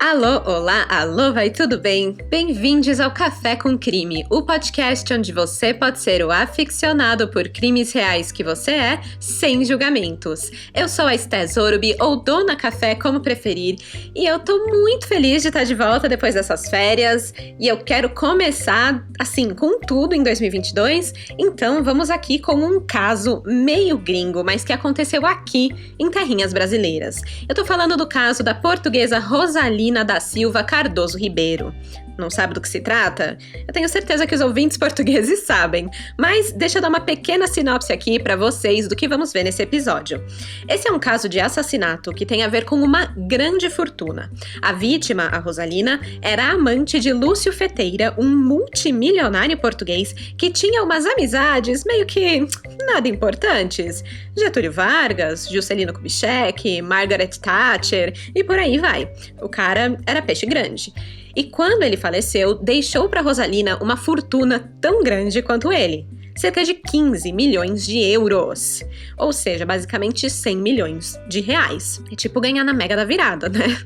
Alô, olá, alô, vai tudo bem? Bem-vindos ao Café com Crime, o podcast onde você pode ser o aficionado por crimes reais que você é, sem julgamentos. Eu sou a Esté Zorubi, ou Dona Café, como preferir, e eu tô muito feliz de estar de volta depois dessas férias, e eu quero começar, assim, com tudo em 2022, então vamos aqui com um caso meio gringo, mas que aconteceu aqui, em terrinhas brasileiras. Eu tô falando do caso da portuguesa Rosalina da Silva Cardoso Ribeiro. Não sabe do que se trata? Eu tenho certeza que os ouvintes portugueses sabem, mas deixa eu dar uma pequena sinopse aqui para vocês do que vamos ver nesse episódio. Esse é um caso de assassinato que tem a ver com uma grande fortuna. A vítima, a Rosalina, era amante de Lúcio Feteira, um multimilionário português que tinha umas amizades meio que nada importantes. Getúlio Vargas, Juscelino Kubitschek, Margaret Thatcher e por aí vai. O cara era peixe grande. E quando ele faleceu, deixou para Rosalina uma fortuna tão grande quanto ele. Cerca de 15 milhões de euros. Ou seja, basicamente 100 milhões de reais. É tipo ganhar na Mega da Virada, né?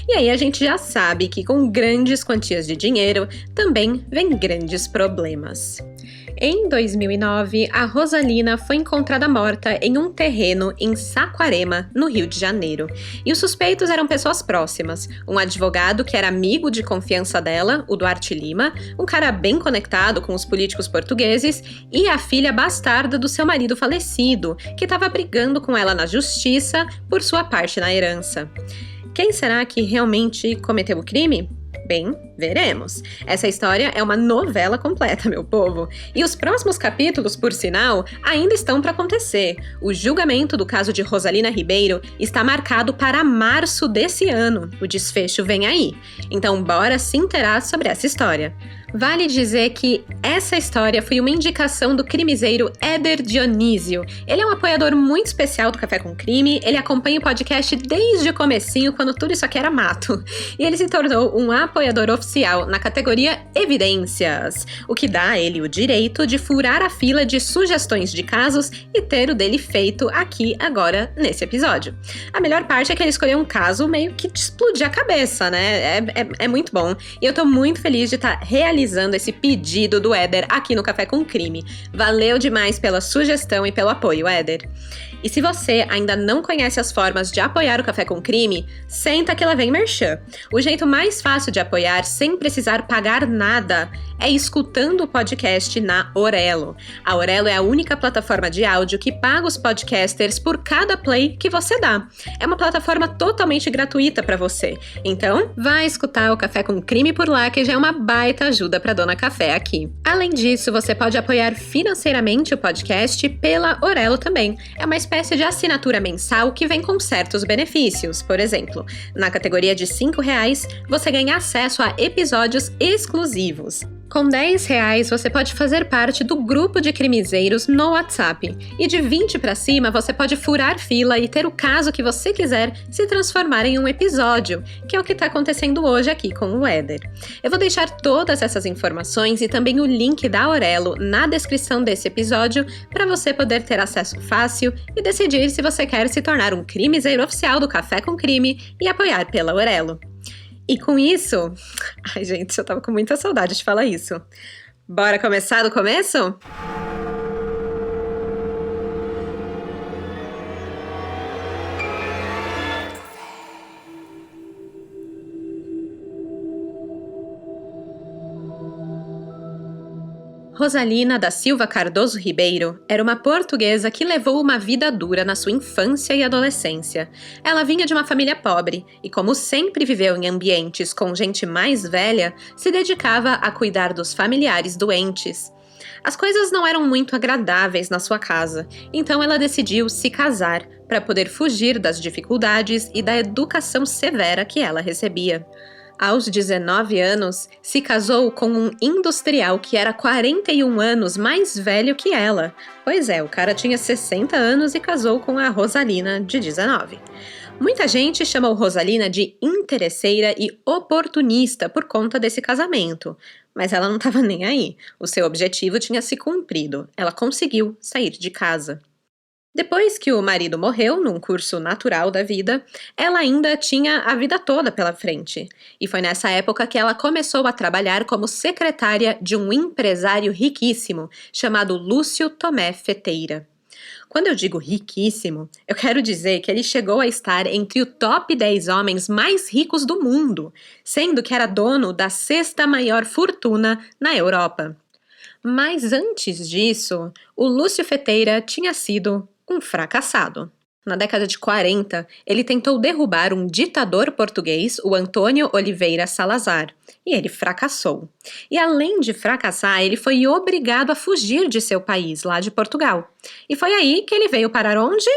E aí a gente já sabe que com grandes quantias de dinheiro também vem grandes problemas. Em 2009, a Rosalina foi encontrada morta em um terreno em Saquarema, no Rio de Janeiro. E os suspeitos eram pessoas próximas. Um advogado que era amigo de confiança dela, o Duarte Lima, um cara bem conectado com os políticos portugueses, e a filha bastarda do seu marido falecido, que estava brigando com ela na justiça por sua parte na herança. Quem será que realmente cometeu o crime? Bem, veremos. Essa história é uma novela completa, meu povo. E os próximos capítulos, por sinal, ainda estão para acontecer. O julgamento do caso de Rosalina Ribeiro está marcado para março desse ano. O desfecho vem aí. Então, bora se inteirar sobre essa história. Vale dizer que essa história foi uma indicação do crimiseiro Éder Dionísio. Ele é um apoiador muito especial do Café com Crime, ele acompanha o podcast desde o comecinho, quando tudo isso aqui era mato. E ele se tornou um apoiador oficial na categoria Evidências, o que dá a ele o direito de furar a fila de sugestões de casos e ter o dele feito aqui agora nesse episódio. A melhor parte é que ele escolheu um caso meio que de explodir a cabeça, né? É muito bom. E eu tô muito feliz de estar realizando esse pedido do Éder aqui no Café com Crime. Valeu demais pela sugestão e pelo apoio, Éder. E se você ainda não conhece as formas de apoiar o Café com Crime, senta que lá vem merchan. O jeito mais fácil de apoiar sem precisar pagar nada é escutando o podcast na Orelo. A Orelo é a única plataforma de áudio que paga os podcasters por cada play que você dá. É uma plataforma totalmente gratuita para você. Então, vai escutar o Café com Crime por lá, que já é uma baita ajuda para Dona Café aqui. Além disso, você pode apoiar financeiramente o podcast pela Orelo também. É uma espécie de assinatura mensal que vem com certos benefícios. Por exemplo, na categoria de R$5, você ganha acesso a episódios exclusivos. Com R$10, você pode fazer parte do grupo de crimezeiros no WhatsApp. E de 20 para cima, você pode furar fila e ter o caso que você quiser se transformar em um episódio, que é o que está acontecendo hoje aqui com o Éder. Eu vou deixar todas essas informações e também o link da Orelo na descrição desse episódio para você poder ter acesso fácil e decidir se você quer se tornar um crimezeiro oficial do Café com Crime e apoiar pela Orelo. E com isso... Ai, gente, eu tava com muita saudade de falar isso. Bora começar do começo? Rosalina da Silva Cardoso Ribeiro era uma portuguesa que levou uma vida dura na sua infância e adolescência. Ela vinha de uma família pobre e, como sempre viveu em ambientes com gente mais velha, se dedicava a cuidar dos familiares doentes. As coisas não eram muito agradáveis na sua casa, então ela decidiu se casar para poder fugir das dificuldades e da educação severa que ela recebia. Aos 19 anos, se casou com um industrial que era 41 anos mais velho que ela. Pois é, o cara tinha 60 anos e casou com a Rosalina, de 19. Muita gente chamou Rosalina de interesseira e oportunista por conta desse casamento. Mas ela não estava nem aí. O seu objetivo tinha se cumprido. Ela conseguiu sair de casa. Depois que o marido morreu, num curso natural da vida, ela ainda tinha a vida toda pela frente. E foi nessa época que ela começou a trabalhar como secretária de um empresário riquíssimo chamado Lúcio Tomé Feteira. Quando eu digo riquíssimo, eu quero dizer que ele chegou a estar entre o top 10 homens mais ricos do mundo, sendo que era dono da sexta maior fortuna na Europa. Mas antes disso, o Lúcio Feteira tinha sido um fracassado. Na década de 40, ele tentou derrubar um ditador português, o Antônio Oliveira Salazar, e ele fracassou. E além de fracassar, ele foi obrigado a fugir de seu país, lá de Portugal. E foi aí que ele veio parar onde?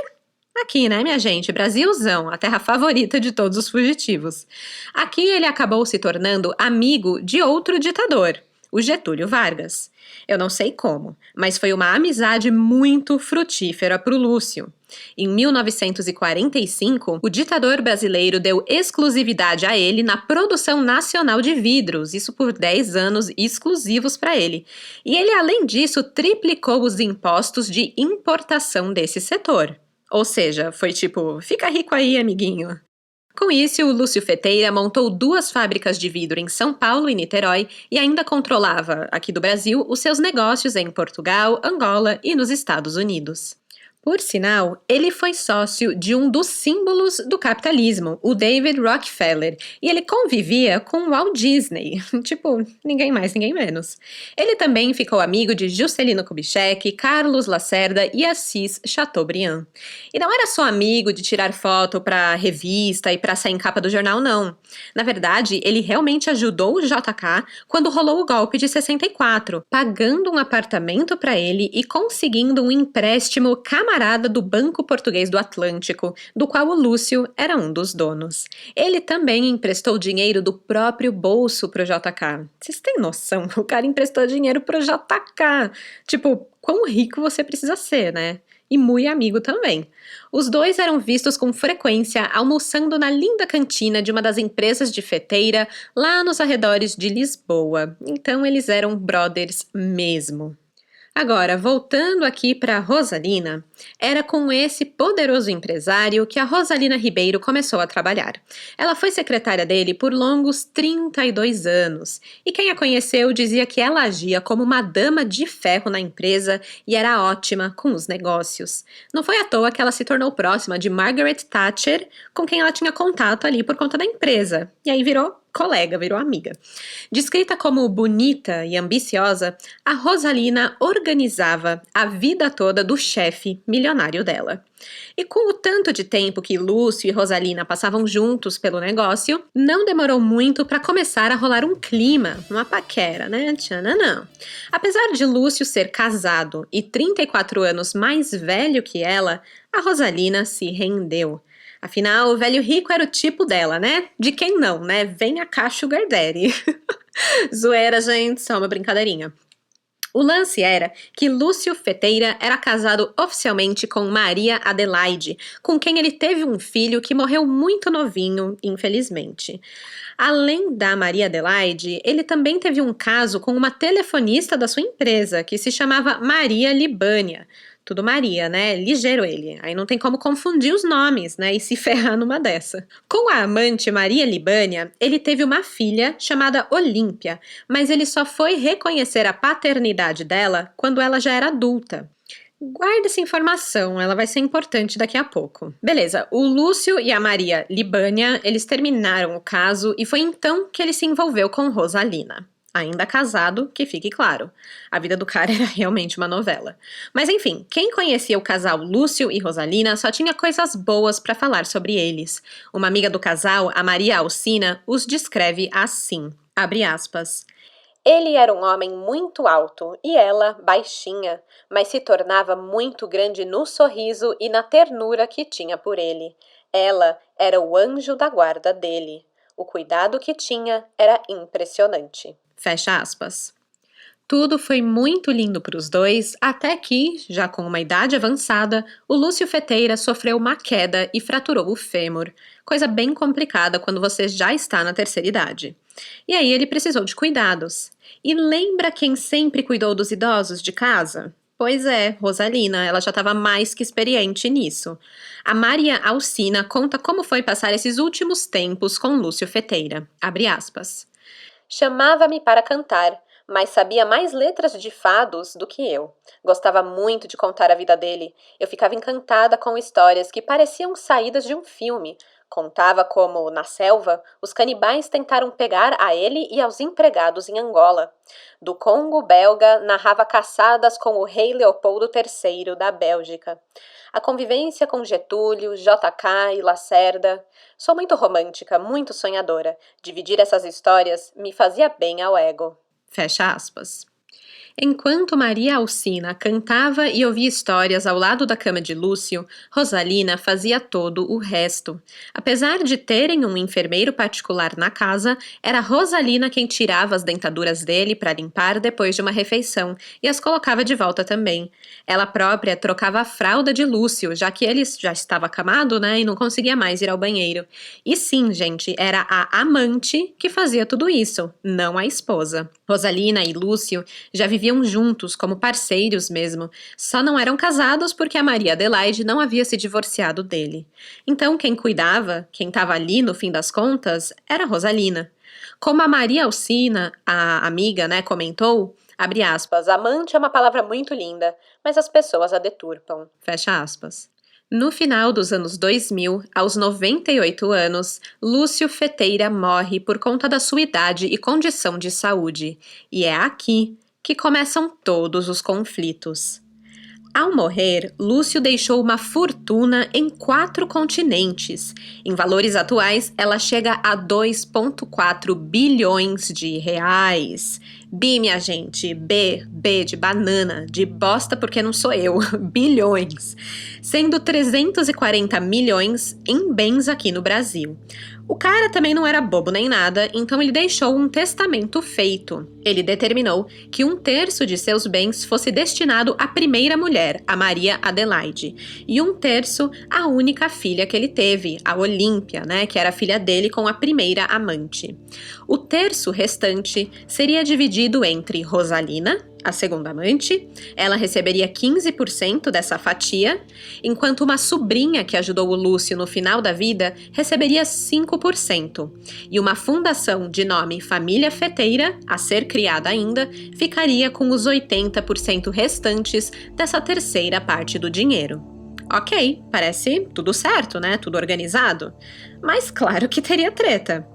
Aqui, né, minha gente? Brasilzão, a terra favorita de todos os fugitivos. Aqui ele acabou se tornando amigo de outro ditador, o Getúlio Vargas. Eu não sei como, mas foi uma amizade muito frutífera para o Lúcio. Em 1945, o ditador brasileiro deu exclusividade a ele na produção nacional de vidros, isso por 10 anos exclusivos para ele. E ele, além disso, triplicou os impostos de importação desse setor. Ou seja, foi tipo, fica rico aí, amiguinho. Com isso, o Lúcio Feteira montou 2 fábricas de vidro em São Paulo e Niterói e ainda controlava, aqui do Brasil, os seus negócios em Portugal, Angola e nos Estados Unidos. Por sinal, ele foi sócio de um dos símbolos do capitalismo, o David Rockefeller, e ele convivia com Walt Disney, tipo, ninguém mais, ninguém menos. Ele também ficou amigo de Juscelino Kubitschek, Carlos Lacerda e Assis Chateaubriand. E não era só amigo de tirar foto para revista e para sair em capa do jornal, não. Na verdade, ele realmente ajudou o JK quando rolou o golpe de 64, pagando um apartamento para ele e conseguindo um empréstimo camarada do Banco Português do Atlântico, do qual o Lúcio era um dos donos. Ele também emprestou dinheiro do próprio bolso pro JK. Vocês têm noção? O cara emprestou dinheiro pro JK. Tipo, quão rico você precisa ser, né? E muito amigo também. Os dois eram vistos com frequência almoçando na linda cantina de uma das empresas de Feteira, lá nos arredores de Lisboa. Então eles eram brothers mesmo. Agora, voltando aqui para Rosalina, era com esse poderoso empresário que a Rosalina Ribeiro começou a trabalhar. Ela foi secretária dele por longos 32 anos, e quem a conheceu dizia que ela agia como uma dama de ferro na empresa e era ótima com os negócios. Não foi à toa que ela se tornou próxima de Margaret Thatcher, com quem ela tinha contato ali por conta da empresa, e aí virou colega, virou amiga. Descrita como bonita e ambiciosa, a Rosalina organizava a vida toda do chefe milionário dela. E com o tanto de tempo que Lúcio e Rosalina passavam juntos pelo negócio, não demorou muito para começar a rolar um clima, uma paquera, né? Tchananã. Apesar de Lúcio ser casado e 34 anos mais velho que ela, a Rosalina se rendeu. Afinal, o velho rico era o tipo dela, né? De quem não, né? Venha cá, Sugar Daddy. Zoeira, gente, só uma brincadeirinha. O lance era que Lúcio Feteira era casado oficialmente com Maria Adelaide, com quem ele teve um filho que morreu muito novinho, infelizmente. Além da Maria Adelaide, ele também teve um caso com uma telefonista da sua empresa, que se chamava Maria Libânia. Tudo Maria, né? Ligeiro ele. Aí não tem como confundir os nomes, né? E se ferrar numa dessa. Com a amante Maria Libânia, ele teve uma filha chamada Olímpia, mas ele só foi reconhecer a paternidade dela quando ela já era adulta. Guarda essa informação, ela vai ser importante daqui a pouco. Beleza, o Lúcio e a Maria Libânia, eles terminaram o caso e foi então que ele se envolveu com Rosalina. Ainda casado, que fique claro. A vida do cara era realmente uma novela. Mas enfim, quem conhecia o casal Lúcio e Rosalina só tinha coisas boas para falar sobre eles. Uma amiga do casal, a Maria Alcina, os descreve assim, abre aspas. Ele era um homem muito alto e ela baixinha, mas se tornava muito grande no sorriso e na ternura que tinha por ele. Ela era o anjo da guarda dele. O cuidado que tinha era impressionante. Fecha aspas. Tudo foi muito lindo para os dois, até que, já com uma idade avançada, o Lúcio Feteira sofreu uma queda e fraturou o fêmur, coisa bem complicada quando você já está na terceira idade. E aí ele precisou de cuidados. E lembra quem sempre cuidou dos idosos de casa? Pois é, Rosalina, ela já estava mais que experiente nisso. A Maria Alcina conta como foi passar esses últimos tempos com Lúcio Feteira. Abre aspas. Chamava-me para cantar, mas sabia mais letras de fados do que eu. Gostava muito de contar a vida dele. Eu ficava encantada com histórias que pareciam saídas de um filme. Contava como, na selva, os canibais tentaram pegar a ele e aos empregados em Angola. Do Congo belga, narrava caçadas com o rei Leopoldo III da Bélgica. A convivência com Getúlio, JK e Lacerda. Sou muito romântica, muito sonhadora. Dividir essas histórias me fazia bem ao ego. Fecha aspas. Enquanto Maria Alcina cantava e ouvia histórias ao lado da cama de Lúcio, Rosalina fazia todo o resto. Apesar de terem um enfermeiro particular na casa, era Rosalina quem tirava as dentaduras dele para limpar depois de uma refeição e as colocava de volta também. Ela própria trocava a fralda de Lúcio, já que ele já estava acamado, né, e não conseguia mais ir ao banheiro. E sim, gente, era a amante que fazia tudo isso, não a esposa. Rosalina e Lúcio já viviam juntos, como parceiros mesmo, só não eram casados porque a Maria Adelaide não havia se divorciado dele. Então quem cuidava, quem estava ali no fim das contas, era Rosalina. Como a Maria Alcina, a amiga, né, comentou, abre aspas, amante é uma palavra muito linda, mas as pessoas a deturpam. Fecha aspas. No final dos anos 2000, aos 98 anos, Lúcio Feteira morre por conta da sua idade e condição de saúde. E é aqui que começam todos os conflitos. Ao morrer, Lúcio deixou uma fortuna em 4 continentes. Em valores atuais, ela chega a 2,4 bilhões de reais. Bi, minha gente, B de banana, de bosta porque não sou eu, bilhões. Sendo 340 milhões em bens aqui no Brasil. O cara também não era bobo nem nada, então ele deixou um testamento feito. Ele determinou que 1/3 de seus bens fosse destinado à primeira mulher, a Maria Adelaide, e 1/3 à única filha que ele teve, a Olímpia, né, que era a filha dele com a primeira amante. O terço restante seria dividido entre Rosalina, a segunda amante, ela receberia 15% dessa fatia, enquanto uma sobrinha que ajudou o Lúcio no final da vida receberia 5%, e uma fundação de nome Família Feteira, a ser criada ainda, ficaria com os 80% restantes dessa terceira parte do dinheiro. Ok, parece tudo certo, né? Tudo organizado. Mas claro que teria treta.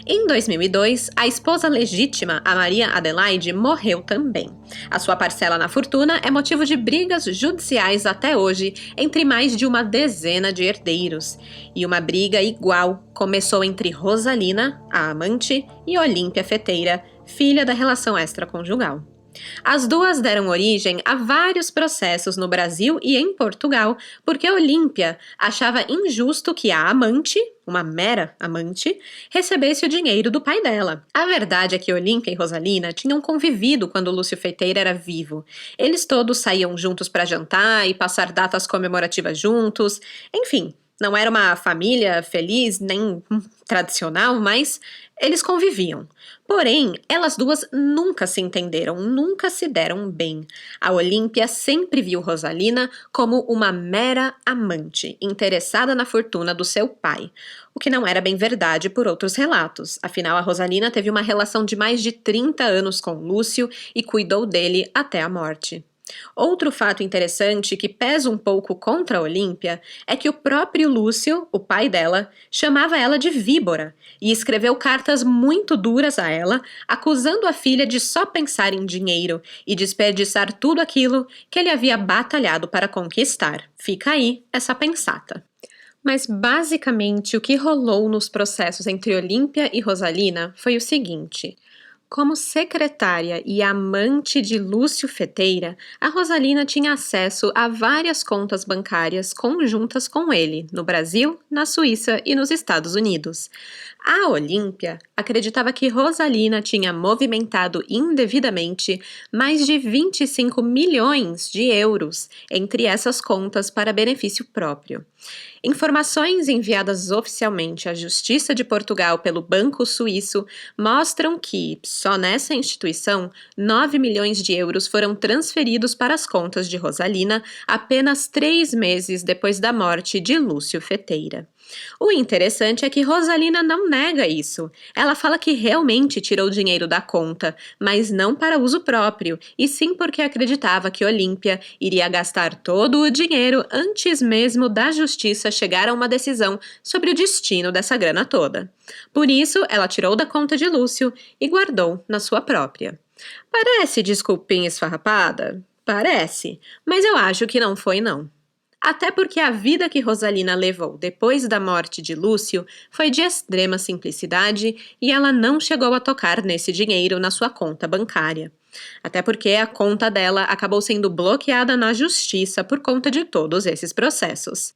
Em 2002, a esposa legítima, a Maria Adelaide, morreu também. A sua parcela na fortuna é motivo de brigas judiciais até hoje entre mais de uma dezena de herdeiros. E uma briga igual começou entre Rosalina, a amante, e Olímpia Feteira, filha da relação extraconjugal. As duas deram origem a vários processos no Brasil e em Portugal, porque Olímpia achava injusto que a amante, uma mera amante, recebesse o dinheiro do pai dela. A verdade é que Olímpia e Rosalina tinham convivido quando Lúcio Feiteira era vivo. Eles todos saíam juntos para jantar e passar datas comemorativas juntos, enfim. Não era uma família feliz, nem tradicional, mas eles conviviam. Porém, elas duas nunca se entenderam, nunca se deram bem. A Olímpia sempre viu Rosalina como uma mera amante, interessada na fortuna do seu pai. O que não era bem verdade por outros relatos. Afinal, a Rosalina teve uma relação de mais de 30 anos com Lúcio e cuidou dele até a morte. Outro fato interessante que pesa um pouco contra a Olímpia é que o próprio Lúcio, o pai dela, chamava ela de víbora e escreveu cartas muito duras a ela, acusando a filha de só pensar em dinheiro e desperdiçar tudo aquilo que ele havia batalhado para conquistar. Fica aí essa pensata. Mas basicamente o que rolou nos processos entre Olímpia e Rosalina foi o seguinte. Como secretária e amante de Lúcio Feteira, a Rosalina tinha acesso a várias contas bancárias conjuntas com ele, no Brasil, na Suíça e nos Estados Unidos. A Olímpia acreditava que Rosalina tinha movimentado indevidamente mais de 25 milhões de euros entre essas contas para benefício próprio. Informações enviadas oficialmente à Justiça de Portugal pelo Banco Suíço mostram que, só nessa instituição, 9 milhões de euros foram transferidos para as contas de Rosalina apenas 3 meses depois da morte de Lúcio Feteira. O interessante é que Rosalina não nega isso. Ela fala que realmente tirou dinheiro da conta, mas não para uso próprio, e sim porque acreditava que Olímpia iria gastar todo o dinheiro antes mesmo da justiça chegar a uma decisão sobre o destino dessa grana toda. Por isso, ela tirou da conta de Lúcio e guardou na sua própria. Parece desculpinha esfarrapada? Parece, mas eu acho que não foi não. Até porque a vida que Rosalina levou depois da morte de Lúcio foi de extrema simplicidade e ela não chegou a tocar nesse dinheiro na sua conta bancária. Até porque a conta dela acabou sendo bloqueada na justiça por conta de todos esses processos.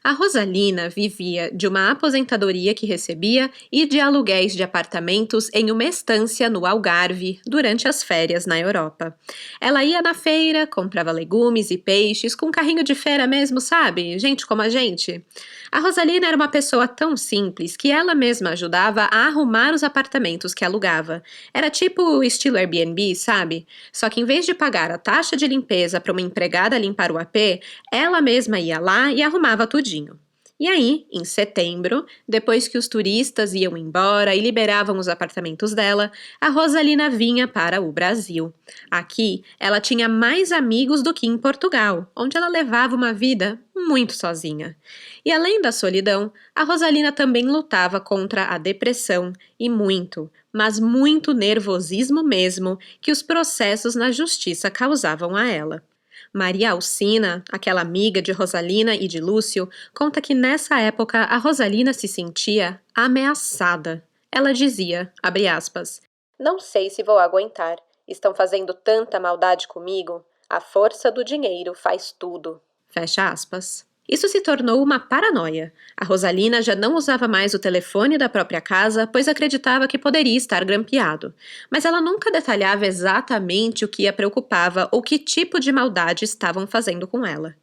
A Rosalina vivia de uma aposentadoria que recebia e de aluguéis de apartamentos em uma estância no Algarve durante as férias na Europa. Ela ia na feira, comprava legumes e peixes com carrinho de feira mesmo, sabe? Gente como a gente. A Rosalina era uma pessoa tão simples que ela mesma ajudava a arrumar os apartamentos que alugava. Era tipo estilo Airbnb, sabe? Só que em vez de pagar a taxa de limpeza para uma empregada limpar o AP, ela mesma ia lá e arrumava tudinho. E aí, em setembro, depois que os turistas iam embora e liberavam os apartamentos dela, a Rosalina vinha para o Brasil. Aqui, ela tinha mais amigos do que em Portugal, onde ela levava uma vida muito sozinha. E além da solidão, a Rosalina também lutava contra a depressão e muito, mas muito nervosismo mesmo que os processos na justiça causavam a ela. Maria Alcina, aquela amiga de Rosalina e de Lúcio, conta que nessa época a Rosalina se sentia ameaçada. Ela dizia, abre aspas, "Não sei se vou aguentar. Estão fazendo tanta maldade comigo. A força do dinheiro faz tudo." Fecha aspas. Isso se tornou uma paranoia. A Rosalina já não usava mais o telefone da própria casa, pois acreditava que poderia estar grampeado. Mas ela nunca detalhava exatamente o que a preocupava ou que tipo de maldade estavam fazendo com ela.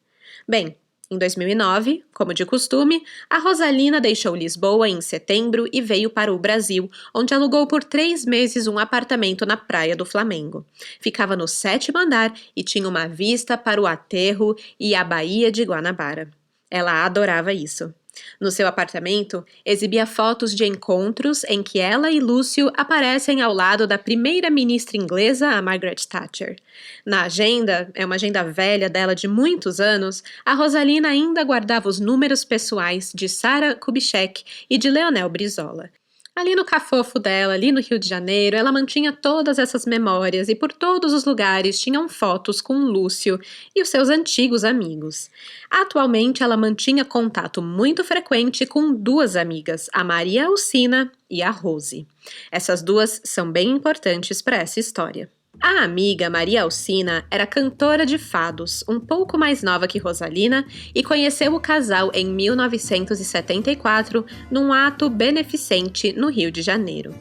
Bem, em 2009, como de costume, a Rosalina deixou Lisboa em setembro e veio para o Brasil, onde alugou por 3 meses um apartamento na Praia do Flamengo. Ficava no 7º andar e tinha uma vista para o aterro e a Baía de Guanabara. Ela adorava isso. No seu apartamento, exibia fotos de encontros em que ela e Lúcio aparecem ao lado da primeira-ministra inglesa, a Margaret Thatcher. Na agenda, é uma agenda velha dela de muitos anos, a Rosalina ainda guardava os números pessoais de Sara Kubitschek e de Leonel Brizola. Ali no cafofo dela, ali no Rio de Janeiro, ela mantinha todas essas memórias e por todos os lugares tinham fotos com Lúcio e os seus antigos amigos. Atualmente, ela mantinha contato muito frequente com 2 amigas, a Maria Alcina e a Rose. Essas 2 são bem importantes para essa história. A amiga Maria Alcina era cantora de fados, um pouco mais nova que Rosalina, e conheceu o casal em 1974 num ato beneficente no Rio de Janeiro.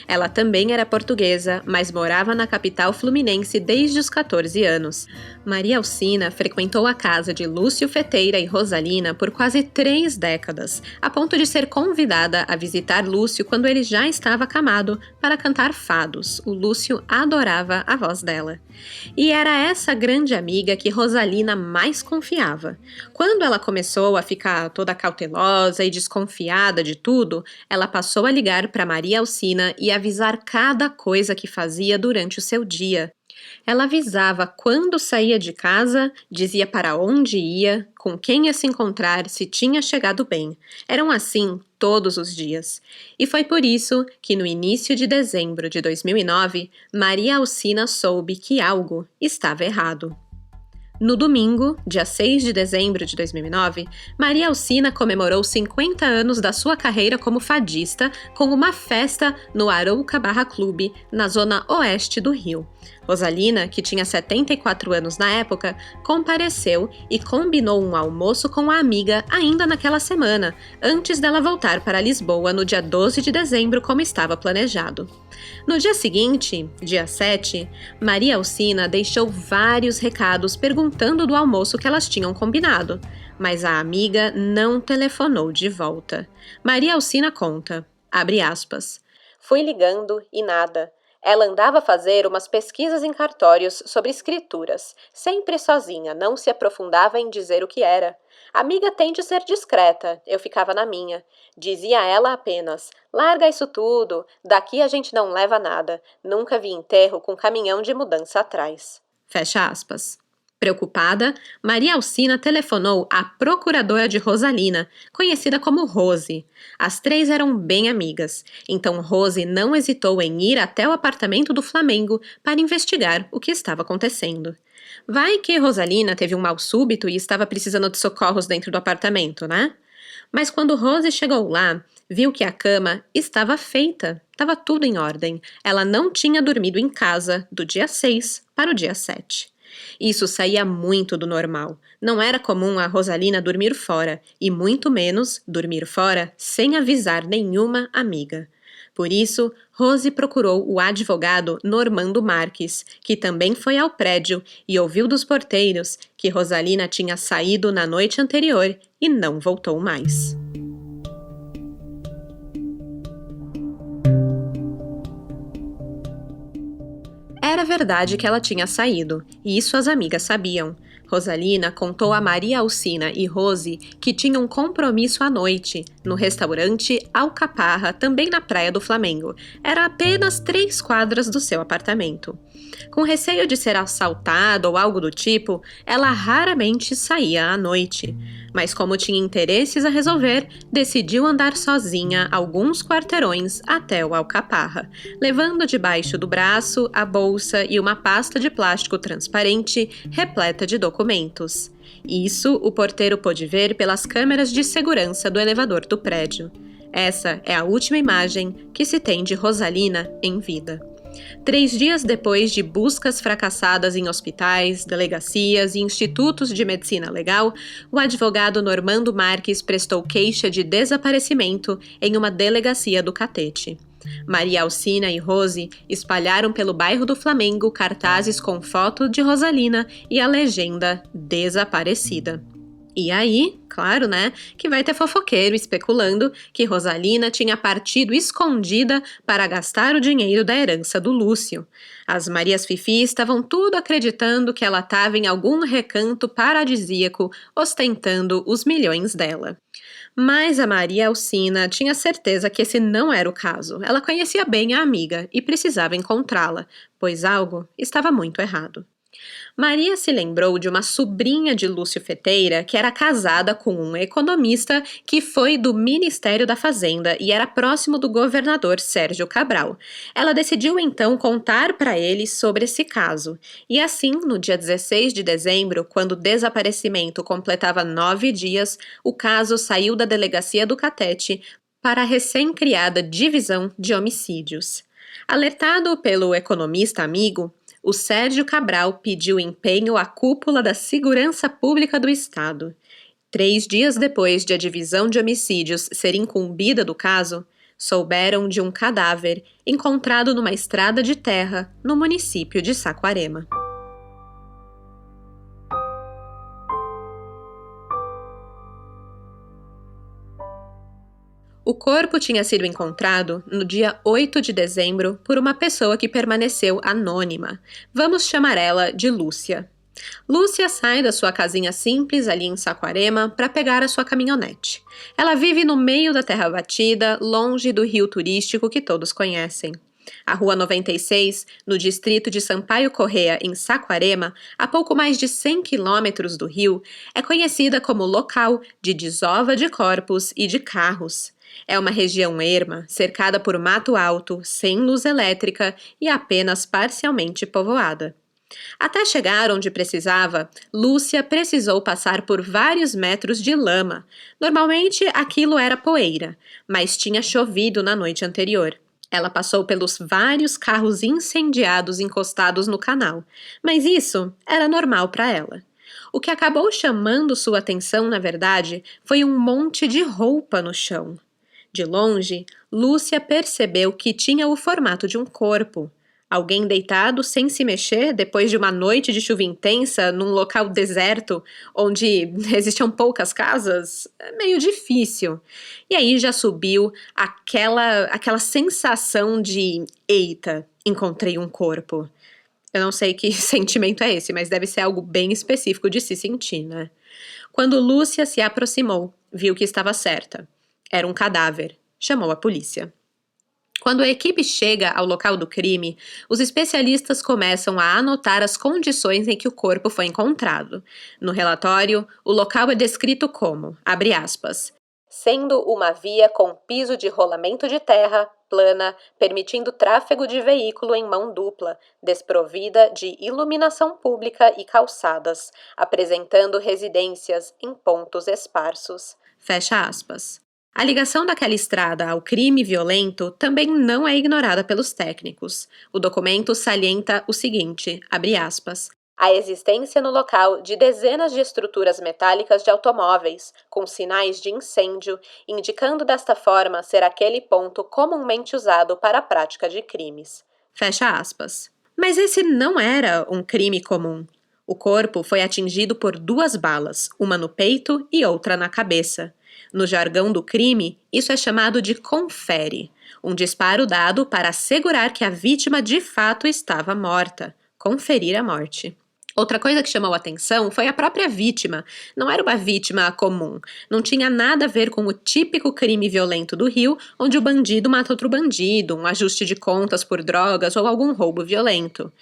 Ela também era portuguesa, mas morava na capital fluminense desde os 14 anos. Maria Alcina frequentou a casa de Lúcio Feteira e Rosalina por quase 3 décadas, a ponto de ser convidada a visitar Lúcio quando ele já estava acamado para cantar fados. O Lúcio adorava a voz dela. E era essa grande amiga que Rosalina mais confiava. Quando ela começou a ficar toda cautelosa e desconfiada de tudo, ela passou a ligar para Maria Alcina e avisar cada coisa que fazia durante o seu dia. Ela avisava quando saía de casa, dizia para onde ia, com quem ia se encontrar, se tinha chegado bem. Eram assim todos os dias. E foi por isso que no início de dezembro de 2009, Maria Alcina soube que algo estava errado. No domingo, dia 6 de dezembro de 2009, Maria Alcina comemorou 50 anos da sua carreira como fadista com uma festa no Arouca Barra Clube, na zona oeste do Rio. Rosalina, que tinha 74 anos na época, compareceu e combinou um almoço com a amiga ainda naquela semana, antes dela voltar para Lisboa no dia 12 de dezembro, como estava planejado. No dia seguinte, dia 7, Maria Alcina deixou vários recados perguntando do almoço que elas tinham combinado, mas a amiga não telefonou de volta. Maria Alcina conta, abre aspas, "Fui ligando e nada. Ela andava a fazer umas pesquisas em cartórios sobre escrituras, sempre sozinha, não se aprofundava em dizer o que era. A amiga tem de ser discreta, eu ficava na minha. Dizia ela apenas, larga isso tudo, daqui a gente não leva nada. Nunca vi enterro com caminhão de mudança atrás." Fecha aspas. Preocupada, Maria Alcina telefonou à procuradora de Rosalina, conhecida como Rose. As três eram bem amigas, então Rose não hesitou em ir até o apartamento do Flamengo para investigar o que estava acontecendo. Vai que Rosalina teve um mal súbito e estava precisando de socorros dentro do apartamento, né? Mas quando Rose chegou lá, viu que a cama estava feita, estava tudo em ordem. Ela não tinha dormido em casa do dia 6 para o dia 7. Isso saía muito do normal. Não era comum a Rosalina dormir fora, e muito menos dormir fora sem avisar nenhuma amiga. Por isso, Rose procurou o advogado Normando Marques, que também foi ao prédio e ouviu dos porteiros que Rosalina tinha saído na noite anterior e não voltou mais. Era verdade que ela tinha saído, e isso as amigas sabiam. Rosalina contou a Maria Alcina e Rose que tinham um compromisso à noite, no restaurante Alcaparra, também na Praia do Flamengo. Era apenas 3 quadras do seu apartamento. Com receio de ser assaltada ou algo do tipo, ela raramente saía à noite. Mas como tinha interesses a resolver, decidiu andar sozinha alguns quarteirões até o Alcaparra, levando debaixo do braço a bolsa e uma pasta de plástico transparente repleta de documentos. Isso o porteiro pôde ver pelas câmeras de segurança do elevador do prédio. Essa é a última imagem que se tem de Rosalina em vida. 3 dias depois de buscas fracassadas em hospitais, delegacias e institutos de medicina legal, o advogado Normando Marques prestou queixa de desaparecimento em uma delegacia do Catete. Maria Alcina e Rose espalharam pelo bairro do Flamengo cartazes com foto de Rosalina e a legenda "Desaparecida". E aí, claro, né, que vai ter fofoqueiro especulando que Rosalina tinha partido escondida para gastar o dinheiro da herança do Lúcio. As Marias Fifi estavam tudo acreditando que ela estava em algum recanto paradisíaco ostentando os milhões dela. Mas a Maria Alcina tinha certeza que esse não era o caso. Ela conhecia bem a amiga e precisava encontrá-la, pois algo estava muito errado. Maria se lembrou de uma sobrinha de Lúcio Feteira que era casada com um economista que foi do Ministério da Fazenda e era próximo do governador Sérgio Cabral. Ela decidiu então contar para ele sobre esse caso. E assim, no dia 16 de dezembro, quando o desaparecimento completava 9 dias, o caso saiu da delegacia do Catete para a recém-criada Divisão de Homicídios. Alertado pelo economista amigo, o Sérgio Cabral pediu empenho à cúpula da Segurança Pública do Estado. 3 dias depois de a Divisão de Homicídios ser incumbida do caso, souberam de um cadáver encontrado numa estrada de terra no município de Saquarema. O corpo tinha sido encontrado no dia 8 de dezembro por uma pessoa que permaneceu anônima. Vamos chamar ela de Lúcia. Lúcia sai da sua casinha simples ali em Saquarema para pegar a sua caminhonete. Ela vive no meio da terra batida, longe do rio turístico que todos conhecem. A Rua 96, no distrito de Sampaio Corrêa, em Saquarema, a pouco mais de 100 quilômetros do rio, é conhecida como local de desova de corpos e de carros. É uma região erma, cercada por mato alto, sem luz elétrica e apenas parcialmente povoada. Até chegar onde precisava, Lúcia precisou passar por vários metros de lama. Normalmente aquilo era poeira, mas tinha chovido na noite anterior. Ela passou pelos vários carros incendiados encostados no canal, mas isso era normal para ela. O que acabou chamando sua atenção, na verdade, foi um monte de roupa no chão. De longe, Lúcia percebeu que tinha o formato de um corpo. Alguém deitado sem se mexer depois de uma noite de chuva intensa num local deserto onde existiam poucas casas? É meio difícil. E aí já subiu aquela sensação de eita, encontrei um corpo. Eu não sei que sentimento é esse, mas deve ser algo bem específico de se sentir, né? Quando Lúcia se aproximou, viu que estava certa. Era um cadáver. Chamou a polícia. Quando a equipe chega ao local do crime, os especialistas começam a anotar as condições em que o corpo foi encontrado. No relatório, o local é descrito como, abre aspas, sendo uma via com piso de rolamento de terra, plana, permitindo tráfego de veículo em mão dupla, desprovida de iluminação pública e calçadas, apresentando residências em pontos esparsos. Fecha aspas. A ligação daquela estrada ao crime violento também não é ignorada pelos técnicos. O documento salienta o seguinte, abre aspas, a existência no local de dezenas de estruturas metálicas de automóveis, com sinais de incêndio, indicando desta forma ser aquele ponto comumente usado para a prática de crimes. Fecha aspas. Mas esse não era um crime comum. O corpo foi atingido por 2 balas, uma no peito e outra na cabeça. No jargão do crime, isso é chamado de confere, um disparo dado para assegurar que a vítima de fato estava morta, conferir a morte. Outra coisa que chamou a atenção foi a própria vítima. Não era uma vítima comum. Não tinha nada a ver com o típico crime violento do Rio, onde o bandido mata outro bandido, um ajuste de contas por drogas ou algum roubo violento.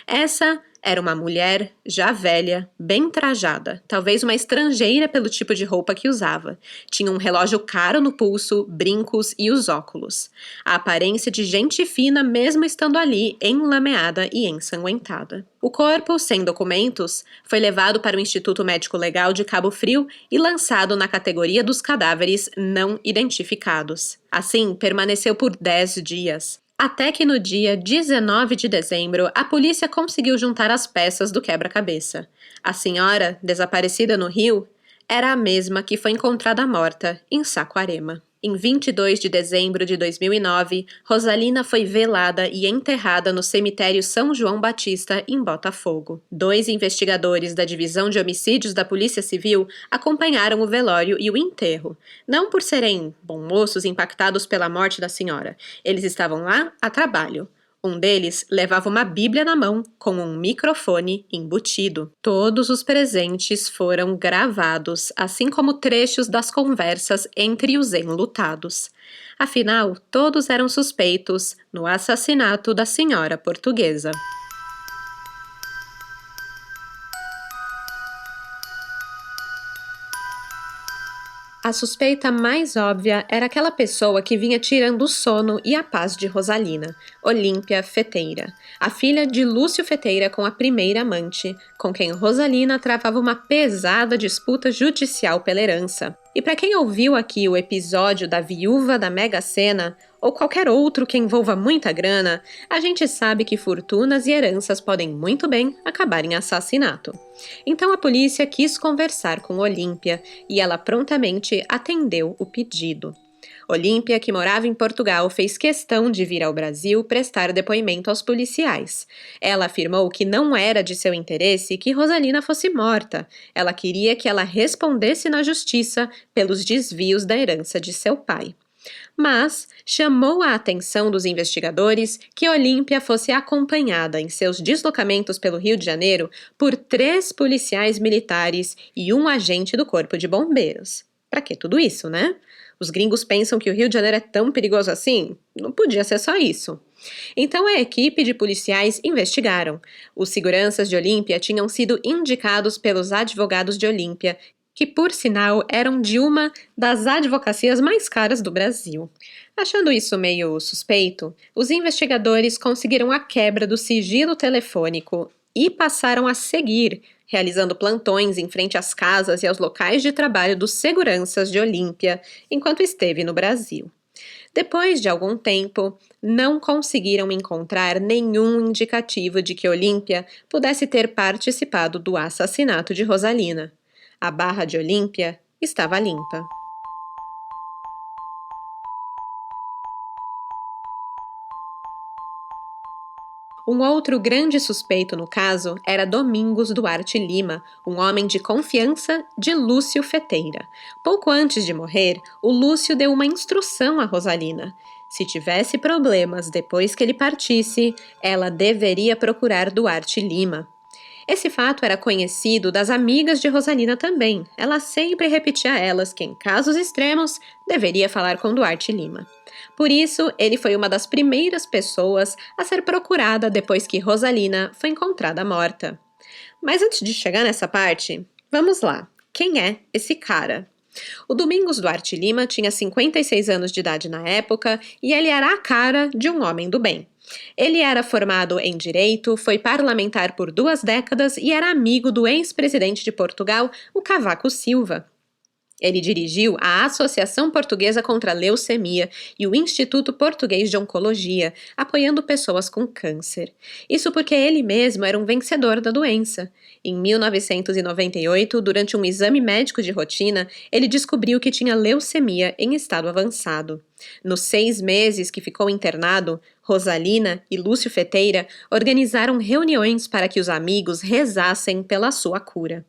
Essa era uma mulher já velha, bem trajada, talvez uma estrangeira pelo tipo de roupa que usava. Tinha um relógio caro no pulso, brincos e os óculos. A aparência de gente fina mesmo estando ali, enlameada e ensanguentada. O corpo, sem documentos, foi levado para o Instituto Médico Legal de Cabo Frio e lançado na categoria dos cadáveres não identificados. Assim, permaneceu por 10 dias. Até que no dia 19 de dezembro, a polícia conseguiu juntar as peças do quebra-cabeça. A senhora, desaparecida no Rio, era a mesma que foi encontrada morta em Saquarema. Em 22 de dezembro de 2009, Rosalina foi velada e enterrada no cemitério São João Batista, em Botafogo. 2 investigadores da Divisão de Homicídios da Polícia Civil acompanharam o velório e o enterro. Não por serem bons moços impactados pela morte da senhora. Eles estavam lá a trabalho. Um deles levava uma Bíblia na mão, com um microfone embutido. Todos os presentes foram gravados, assim como trechos das conversas entre os enlutados. Afinal, todos eram suspeitos no assassinato da senhora portuguesa. A suspeita mais óbvia era aquela pessoa que vinha tirando o sono e a paz de Rosalina, Olímpia Feteira, a filha de Lúcio Feteira com a primeira amante, com quem Rosalina travava uma pesada disputa judicial pela herança. E para quem ouviu aqui o episódio da viúva da Mega Sena, ou qualquer outro que envolva muita grana, a gente sabe que fortunas e heranças podem muito bem acabar em assassinato. Então a polícia quis conversar com Olímpia e ela prontamente atendeu o pedido. Olímpia, que morava em Portugal, fez questão de vir ao Brasil prestar depoimento aos policiais. Ela afirmou que não era de seu interesse que Rosalina fosse morta. Ela queria que ela respondesse na justiça pelos desvios da herança de seu pai. Mas chamou a atenção dos investigadores que Olímpia fosse acompanhada em seus deslocamentos pelo Rio de Janeiro por 3 policiais militares e um agente do Corpo de Bombeiros. Pra que tudo isso, né? Os gringos pensam que o Rio de Janeiro é tão perigoso assim? Não podia ser só isso. Então a equipe de policiais investigaram. Os seguranças de Olímpia tinham sido indicados pelos advogados de Olímpia, que por sinal eram de uma das advocacias mais caras do Brasil. Achando isso meio suspeito, os investigadores conseguiram a quebra do sigilo telefônico e passaram a seguir, realizando plantões em frente às casas e aos locais de trabalho dos seguranças de Olímpia, enquanto esteve no Brasil. Depois de algum tempo, não conseguiram encontrar nenhum indicativo de que Olímpia pudesse ter participado do assassinato de Rosalina. A barra de Olímpia estava limpa. Um outro grande suspeito no caso era Domingos Duarte Lima, um homem de confiança de Lúcio Feteira. Pouco antes de morrer, o Lúcio deu uma instrução a Rosalina. Se tivesse problemas depois que ele partisse, ela deveria procurar Duarte Lima. Esse fato era conhecido das amigas de Rosalina também. Ela sempre repetia a elas que, em casos extremos, deveria falar com Duarte Lima. Por isso, ele foi uma das primeiras pessoas a ser procurada depois que Rosalina foi encontrada morta. Mas antes de chegar nessa parte, vamos lá. Quem é esse cara? O Domingos Duarte Lima tinha 56 anos de idade na época e ele era a cara de um homem do bem. Ele era formado em Direito, foi parlamentar por 2 décadas e era amigo do ex-presidente de Portugal, o Cavaco Silva. Ele dirigiu a Associação Portuguesa contra a Leucemia e o Instituto Português de Oncologia, apoiando pessoas com câncer. Isso porque ele mesmo era um vencedor da doença. Em 1998, durante um exame médico de rotina, ele descobriu que tinha leucemia em estado avançado. Nos 6 meses que ficou internado, Rosalina e Lúcio Feteira organizaram reuniões para que os amigos rezassem pela sua cura.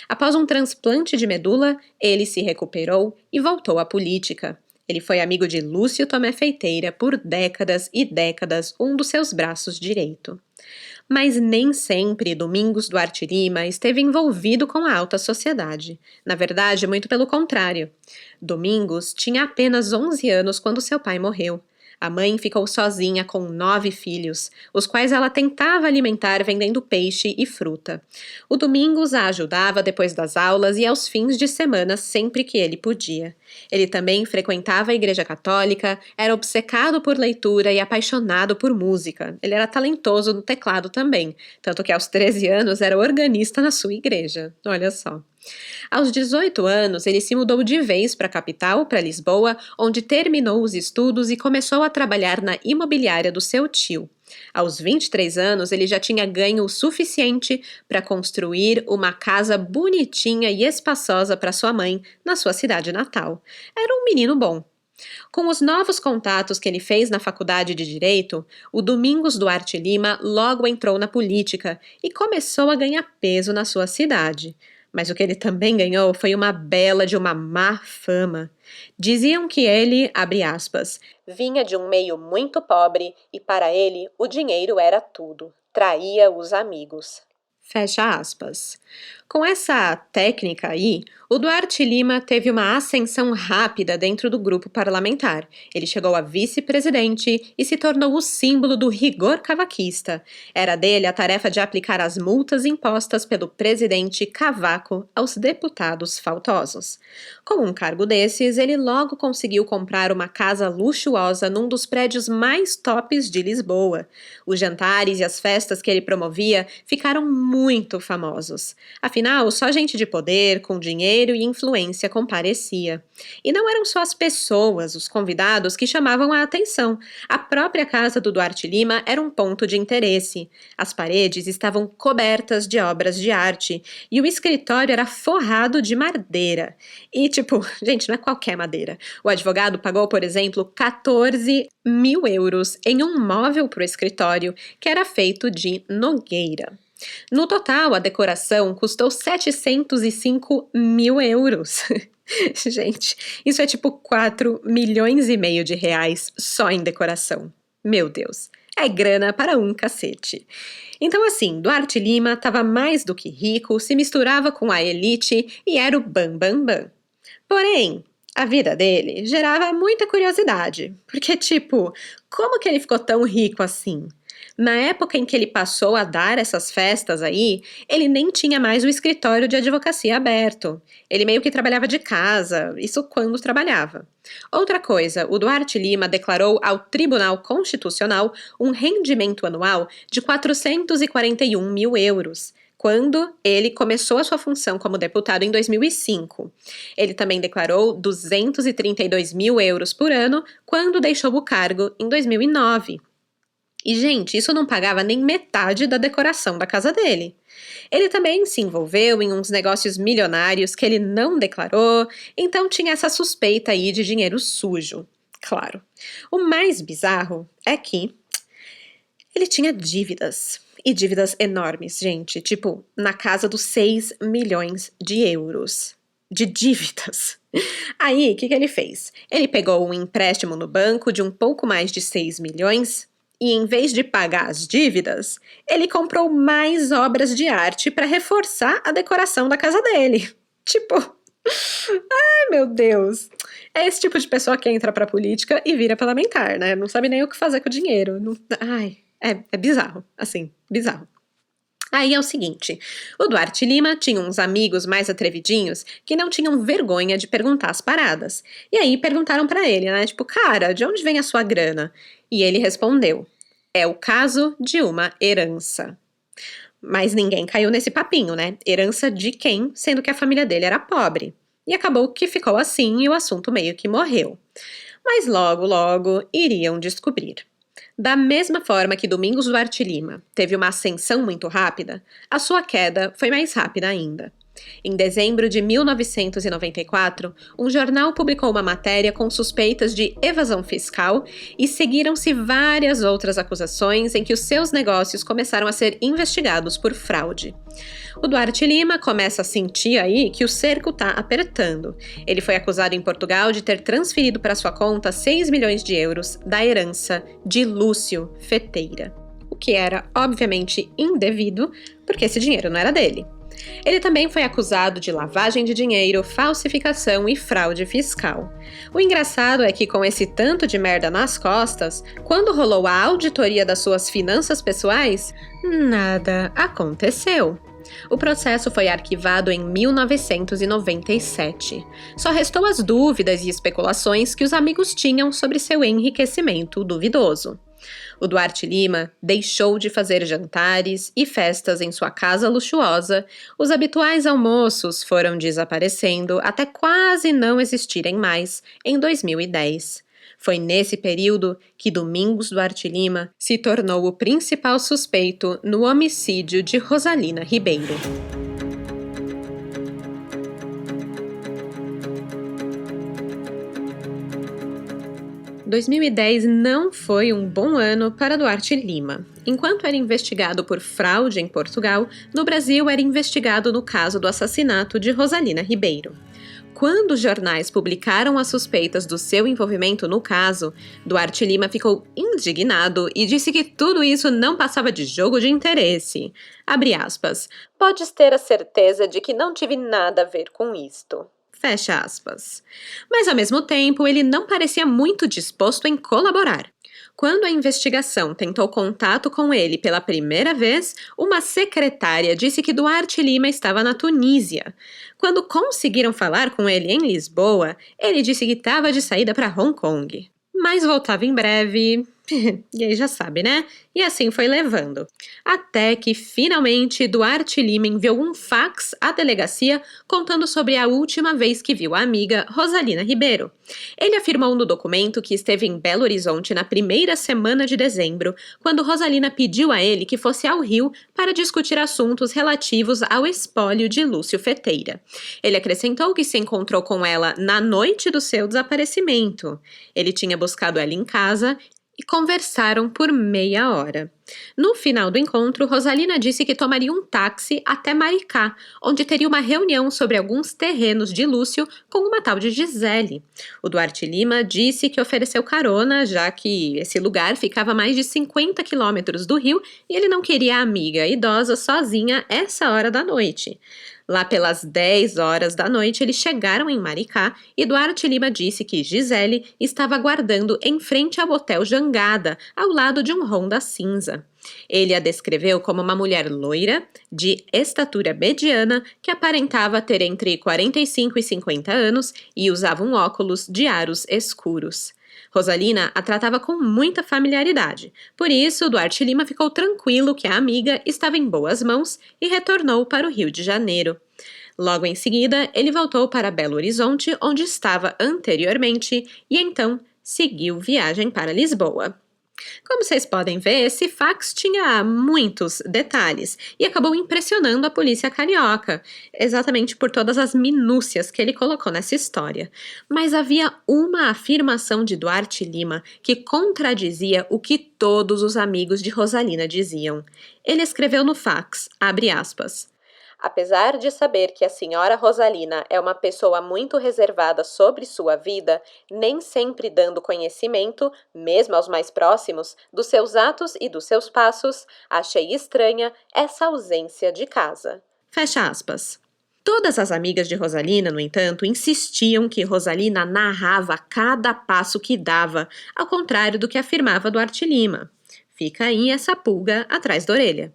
Após um transplante de medula, ele se recuperou e voltou à política. Ele foi amigo de Lúcio Tomé Feiteira por décadas e décadas, um dos seus braços direito. Mas nem sempre Domingos Duarte Lima esteve envolvido com a alta sociedade. Na verdade, muito pelo contrário. Domingos tinha apenas 11 anos quando seu pai morreu. A mãe ficou sozinha com 9 filhos, os quais ela tentava alimentar vendendo peixe e fruta. O Domingos a ajudava depois das aulas e aos fins de semana sempre que ele podia. Ele também frequentava a Igreja Católica, era obcecado por leitura e apaixonado por música. Ele era talentoso no teclado também, tanto que aos 13 anos era organista na sua igreja. Olha só. Aos 18 anos, ele se mudou de vez para a capital, para Lisboa, onde terminou os estudos e começou a trabalhar na imobiliária do seu tio. Aos 23 anos, ele já tinha ganho o suficiente para construir uma casa bonitinha e espaçosa para sua mãe na sua cidade natal. Era um menino bom. Com os novos contatos que ele fez na faculdade de Direito, o Domingos Duarte Lima logo entrou na política e começou a ganhar peso na sua cidade. Mas o que ele também ganhou foi uma bela de uma má fama. Diziam que ele, abre aspas, vinha de um meio muito pobre e para ele o dinheiro era tudo. Traía os amigos. Fecha aspas. Com essa técnica aí, o Duarte Lima teve uma ascensão rápida dentro do grupo parlamentar. Ele chegou a vice-presidente e se tornou o símbolo do rigor cavaquista. Era dele a tarefa de aplicar as multas impostas pelo presidente Cavaco aos deputados faltosos. Com um cargo desses, ele logo conseguiu comprar uma casa luxuosa num dos prédios mais tops de Lisboa. Os jantares e as festas que ele promovia ficaram muito famosos. Afinal, só gente de poder, com dinheiro e influência comparecia. E não eram só as pessoas, os convidados, que chamavam a atenção. A própria casa do Duarte Lima era um ponto de interesse. As paredes estavam cobertas de obras de arte e o escritório era forrado de madeira. E, gente, não é qualquer madeira. O advogado pagou, por exemplo, 14 mil euros em um móvel para o escritório, que era feito de nogueira. No total, a decoração custou 705 mil euros. Gente, isso é 4 milhões e meio de reais só em decoração. Meu Deus, é grana para um cacete. Então assim, Duarte Lima estava mais do que rico, se misturava com a elite e era o bam bam bam. Porém, a vida dele gerava muita curiosidade, porque como que ele ficou tão rico assim? Na época em que ele passou a dar essas festas aí, ele nem tinha mais o escritório de advocacia aberto. Ele meio que trabalhava de casa, isso quando trabalhava. Outra coisa, o Duarte Lima declarou ao Tribunal Constitucional um rendimento anual de 441 mil euros, quando ele começou a sua função como deputado em 2005. Ele também declarou 232 mil euros por ano quando deixou o cargo em 2009. E, gente, isso não pagava nem metade da decoração da casa dele. Ele também se envolveu em uns negócios milionários que ele não declarou, então tinha essa suspeita aí de dinheiro sujo. Claro. O mais bizarro é que ele tinha dívidas. E dívidas enormes, gente. Tipo, na casa dos 6 milhões de euros. De dívidas. Aí, o que ele fez? Ele pegou um empréstimo no banco de um pouco mais de 6 milhões e, em vez de pagar as dívidas, ele comprou mais obras de arte para reforçar a decoração da casa dele. Tipo, ai meu Deus. É esse tipo de pessoa que entra pra política e vira parlamentar, né? Não sabe nem o que fazer com o dinheiro. Não, ai, é bizarro, assim, bizarro. Aí é o seguinte, o Duarte Lima tinha uns amigos mais atrevidinhos que não tinham vergonha de perguntar as paradas. E aí perguntaram pra ele, né, tipo, cara, de onde vem a sua grana? E ele respondeu, é o caso de uma herança. Mas ninguém caiu nesse papinho, né? Herança de quem, sendo que a família dele era pobre. E acabou que ficou assim e o assunto meio que morreu. Mas logo, logo iriam descobrir. Da mesma forma que Domingos Duarte Lima teve uma ascensão muito rápida, a sua queda foi mais rápida ainda. Em dezembro de 1994, um jornal publicou uma matéria com suspeitas de evasão fiscal e seguiram-se várias outras acusações em que os seus negócios começaram a ser investigados por fraude. O Duarte Lima começa a sentir aí que o cerco está apertando. Ele foi acusado em Portugal de ter transferido para sua conta 6 milhões de euros da herança de Lúcio Feteira, o que era obviamente indevido, porque esse dinheiro não era dele. Ele também foi acusado de lavagem de dinheiro, falsificação e fraude fiscal. O engraçado é que, com esse tanto de merda nas costas, quando rolou a auditoria das suas finanças pessoais, nada aconteceu. O processo foi arquivado em 1997. Só restou as dúvidas e especulações que os amigos tinham sobre seu enriquecimento duvidoso. O Duarte Lima deixou de fazer jantares e festas em sua casa luxuosa, os habituais almoços foram desaparecendo até quase não existirem mais em 2010. Foi nesse período que Domingos Duarte Lima se tornou o principal suspeito no homicídio de Rosalina Ribeiro. 2010 não foi um bom ano para Duarte Lima. Enquanto era investigado por fraude em Portugal, no Brasil era investigado no caso do assassinato de Rosalina Ribeiro. Quando os jornais publicaram as suspeitas do seu envolvimento no caso, Duarte Lima ficou indignado e disse que tudo isso não passava de jogo de interesse. Abre aspas. Podes ter a certeza de que não tive nada a ver com isto. Fecha aspas. Mas, ao mesmo tempo, ele não parecia muito disposto em colaborar. Quando a investigação tentou contato com ele pela primeira vez, uma secretária disse que Duarte Lima estava na Tunísia. Quando conseguiram falar com ele em Lisboa, ele disse que estava de saída para Hong Kong. Mas voltava em breve. E aí já sabe, né? E assim foi levando. Até que, finalmente, Duarte Lima enviou um fax à delegacia contando sobre a última vez que viu a amiga Rosalina Ribeiro. Ele afirmou no documento que esteve em Belo Horizonte na primeira semana de dezembro, quando Rosalina pediu a ele que fosse ao Rio para discutir assuntos relativos ao espólio de Lúcio Feteira. Ele acrescentou que se encontrou com ela na noite do seu desaparecimento. Ele tinha buscado ela em casa e conversaram por meia hora. No final do encontro, Rosalina disse que tomaria um táxi até Maricá, onde teria uma reunião sobre alguns terrenos de Lúcio com uma tal de Gisele. O Duarte Lima disse que ofereceu carona, já que esse lugar ficava a mais de 50 quilômetros do Rio e ele não queria a amiga idosa sozinha essa hora da noite. Lá pelas 10 horas da noite, eles chegaram em Maricá e Duarte Lima disse que Gisele estava aguardando em frente ao Hotel Jangada, ao lado de um Honda cinza. Ele a descreveu como uma mulher loira, de estatura mediana, que aparentava ter entre 45 e 50 anos e usava um óculos de aros escuros. Rosalina a tratava com muita familiaridade, por isso Duarte Lima ficou tranquilo que a amiga estava em boas mãos e retornou para o Rio de Janeiro. Logo em seguida, ele voltou para Belo Horizonte, onde estava anteriormente, e então seguiu viagem para Lisboa. Como vocês podem ver, esse fax tinha muitos detalhes e acabou impressionando a polícia carioca, exatamente por todas as minúcias que ele colocou nessa história. Mas havia uma afirmação de Duarte Lima que contradizia o que todos os amigos de Rosalina diziam. Ele escreveu no fax, abre aspas, apesar de saber que a senhora Rosalina é uma pessoa muito reservada sobre sua vida, nem sempre dando conhecimento, mesmo aos mais próximos, dos seus atos e dos seus passos, achei estranha essa ausência de casa. Fecha aspas. Todas as amigas de Rosalina, no entanto, insistiam que Rosalina narrava cada passo que dava, ao contrário do que afirmava Duarte Lima. Fica aí essa pulga atrás da orelha.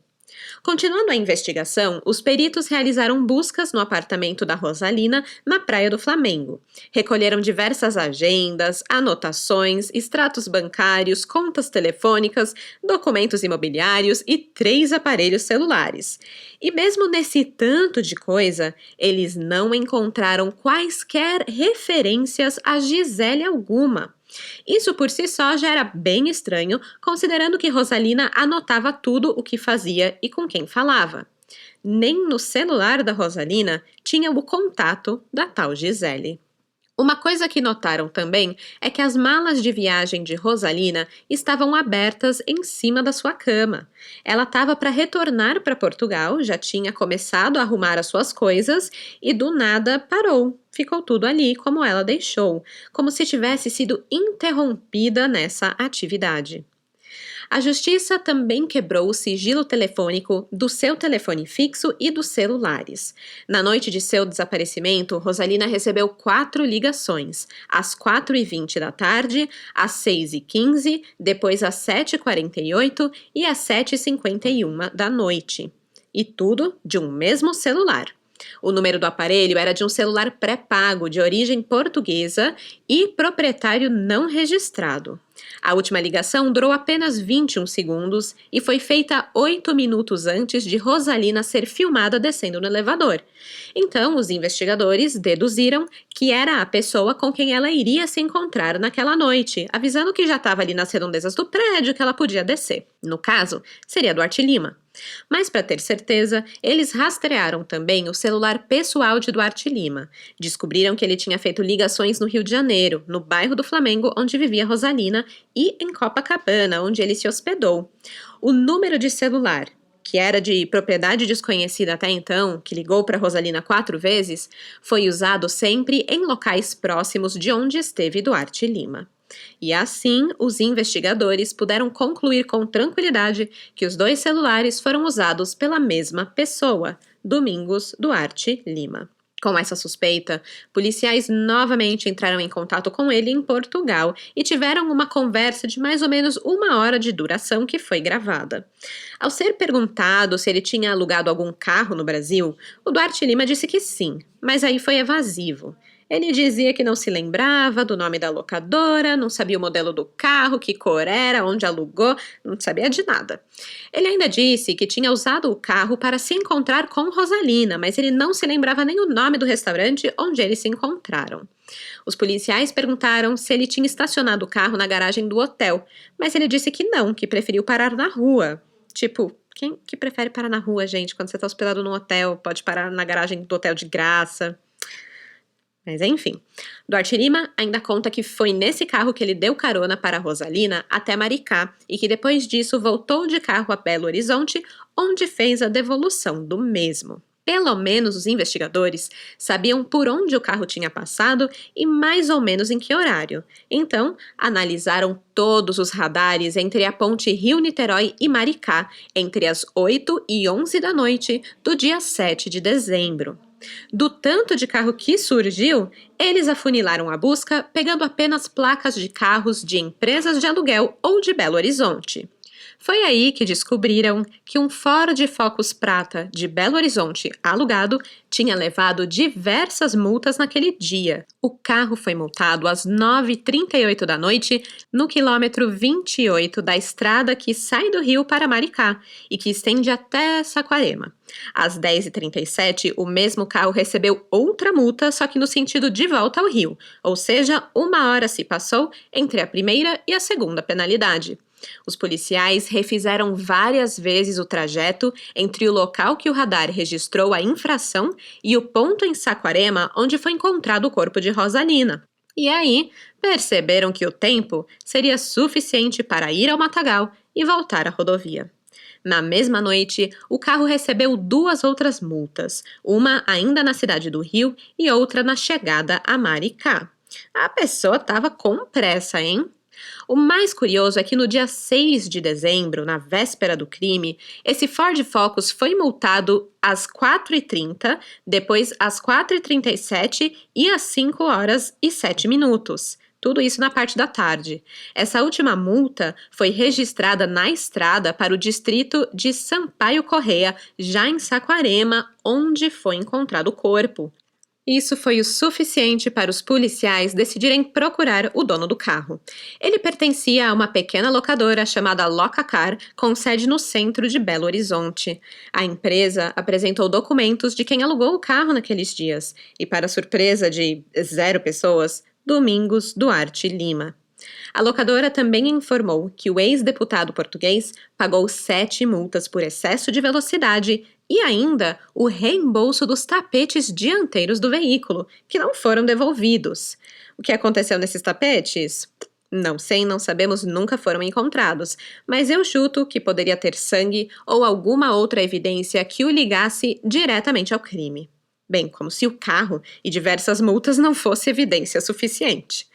Continuando a investigação, os peritos realizaram buscas no apartamento da Rosalina, na Praia do Flamengo. Recolheram diversas agendas, anotações, extratos bancários, contas telefônicas, documentos imobiliários e 3 aparelhos celulares. E mesmo nesse tanto de coisa, eles não encontraram quaisquer referências a Gisele alguma. Isso por si só já era bem estranho, considerando que Rosalina anotava tudo o que fazia e com quem falava. Nem no celular da Rosalina tinha o contato da tal Gisele. Uma coisa que notaram também é que as malas de viagem de Rosalina estavam abertas em cima da sua cama. Ela estava para retornar para Portugal, já tinha começado a arrumar as suas coisas e do nada parou. Ficou tudo ali como ela deixou, como se tivesse sido interrompida nessa atividade. A justiça também quebrou o sigilo telefônico do seu telefone fixo e dos celulares. Na noite de seu desaparecimento, Rosalina recebeu 4 ligações, às 4h20 da tarde, às 6h15, depois às 7h48 e às 7h51 da noite. E tudo de um mesmo celular. O número do aparelho era de um celular pré-pago de origem portuguesa e proprietário não registrado. A última ligação durou apenas 21 segundos e foi feita 8 minutos antes de Rosalina ser filmada descendo no elevador. Então, os investigadores deduziram que era a pessoa com quem ela iria se encontrar naquela noite, avisando que já estava ali nas redondezas do prédio que ela podia descer. No caso, seria Duarte Lima. Mas, para ter certeza, eles rastrearam também o celular pessoal de Duarte Lima. Descobriram que ele tinha feito ligações no Rio de Janeiro, no bairro do Flamengo, onde vivia Rosalina, e em Copacabana, onde ele se hospedou. O número de celular, que era de propriedade desconhecida até então, que ligou para Rosalina 4 vezes, foi usado sempre em locais próximos de onde esteve Duarte Lima. E assim, os investigadores puderam concluir com tranquilidade que os 2 celulares foram usados pela mesma pessoa, Domingos Duarte Lima. Com essa suspeita, policiais novamente entraram em contato com ele em Portugal e tiveram uma conversa de mais ou menos 1 hora de duração que foi gravada. Ao ser perguntado se ele tinha alugado algum carro no Brasil, o Duarte Lima disse que sim, mas aí foi evasivo. Ele dizia que não se lembrava do nome da locadora, não sabia o modelo do carro, que cor era, onde alugou, não sabia de nada. Ele ainda disse que tinha usado o carro para se encontrar com Rosalina, mas ele não se lembrava nem o nome do restaurante onde eles se encontraram. Os policiais perguntaram se ele tinha estacionado o carro na garagem do hotel, mas ele disse que não, que preferiu parar na rua. Tipo, quem que prefere parar na rua, gente? Quando você está hospedado num hotel, pode parar na garagem do hotel de graça. Mas enfim, Duarte Lima ainda conta que foi nesse carro que ele deu carona para Rosalina até Maricá e que depois disso voltou de carro a Belo Horizonte, onde fez a devolução do mesmo. Pelo menos os investigadores sabiam por onde o carro tinha passado e mais ou menos em que horário. Então, analisaram todos os radares entre a ponte Rio-Niterói e Maricá entre as 8 e 11 da noite do dia 7 de dezembro. Do tanto de carro que surgiu, eles afunilaram a busca pegando apenas placas de carros de empresas de aluguel ou de Belo Horizonte. Foi aí que descobriram que um Ford Focus prata de Belo Horizonte alugado tinha levado diversas multas naquele dia. O carro foi multado às 9h38 da noite no quilômetro 28 da estrada que sai do Rio para Maricá e que estende até Saquarema. Às 10h37, o mesmo carro recebeu outra multa, só que no sentido de volta ao Rio, ou seja, 1 hora se passou entre a primeira e a segunda penalidade. Os policiais refizeram várias vezes o trajeto entre o local que o radar registrou a infração e o ponto em Saquarema onde foi encontrado o corpo de Rosalina. E aí, perceberam que o tempo seria suficiente para ir ao matagal e voltar à rodovia. Na mesma noite, o carro recebeu 2 outras multas, uma ainda na cidade do Rio e outra na chegada a Maricá. A pessoa estava com pressa, hein? O mais curioso é que no dia 6 de dezembro, na véspera do crime, esse Ford Focus foi multado às 4h30, depois às 4h37 e às 5h07. Tudo isso na parte da tarde. Essa última multa foi registrada na estrada para o distrito de Sampaio Corrêa, já em Saquarema, onde foi encontrado o corpo. Isso foi o suficiente para os policiais decidirem procurar o dono do carro. Ele pertencia a uma pequena locadora chamada Locacar, com sede no centro de Belo Horizonte. A empresa apresentou documentos de quem alugou o carro naqueles dias e, para surpresa de 0 pessoas, Domingos Duarte Lima. A locadora também informou que o ex-deputado português pagou 7 multas por excesso de velocidade e ainda o reembolso dos tapetes dianteiros do veículo, que não foram devolvidos. O que aconteceu nesses tapetes? Não sei, não sabemos, nunca foram encontrados, mas eu chuto que poderia ter sangue ou alguma outra evidência que o ligasse diretamente ao crime. Bem, como se o carro e diversas multas não fosse evidência suficiente.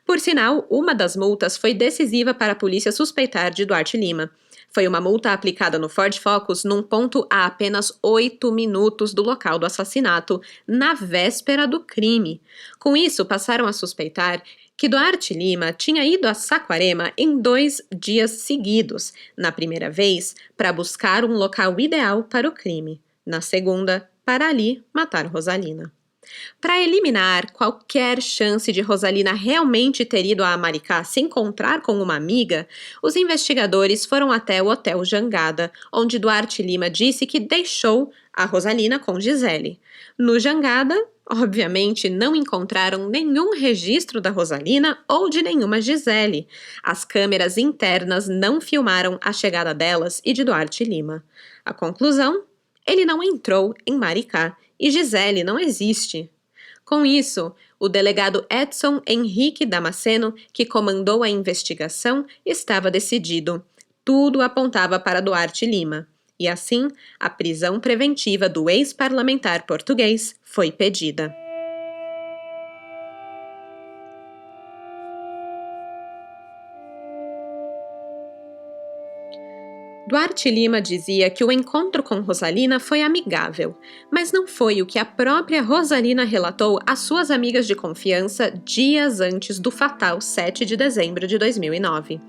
Por sinal, uma das multas foi decisiva para a polícia suspeitar de Duarte Lima. Foi uma multa aplicada no Ford Focus num ponto a apenas 8 minutos do local do assassinato, na véspera do crime. Com isso, passaram a suspeitar que Duarte Lima tinha ido a Saquarema em 2 dias seguidos, na primeira vez, para buscar um local ideal para o crime, na segunda, para ali matar Rosalina. Para eliminar qualquer chance de Rosalina realmente ter ido a Maricá se encontrar com uma amiga, os investigadores foram até o Hotel Jangada, onde Duarte Lima disse que deixou a Rosalina com Gisele. No Jangada, obviamente, não encontraram nenhum registro da Rosalina ou de nenhuma Gisele. As câmeras internas não filmaram a chegada delas e de Duarte Lima. A conclusão? Ele não entrou em Maricá e Gisele não existe. Com isso, o delegado Edson Henrique Damasceno, que comandou a investigação, estava decidido. Tudo apontava para Duarte Lima. E assim, a prisão preventiva do ex-parlamentar português foi pedida. Duarte Lima dizia que o encontro com Rosalina foi amigável, mas não foi o que a própria Rosalina relatou às suas amigas de confiança dias antes do fatal 7 de dezembro de 2009.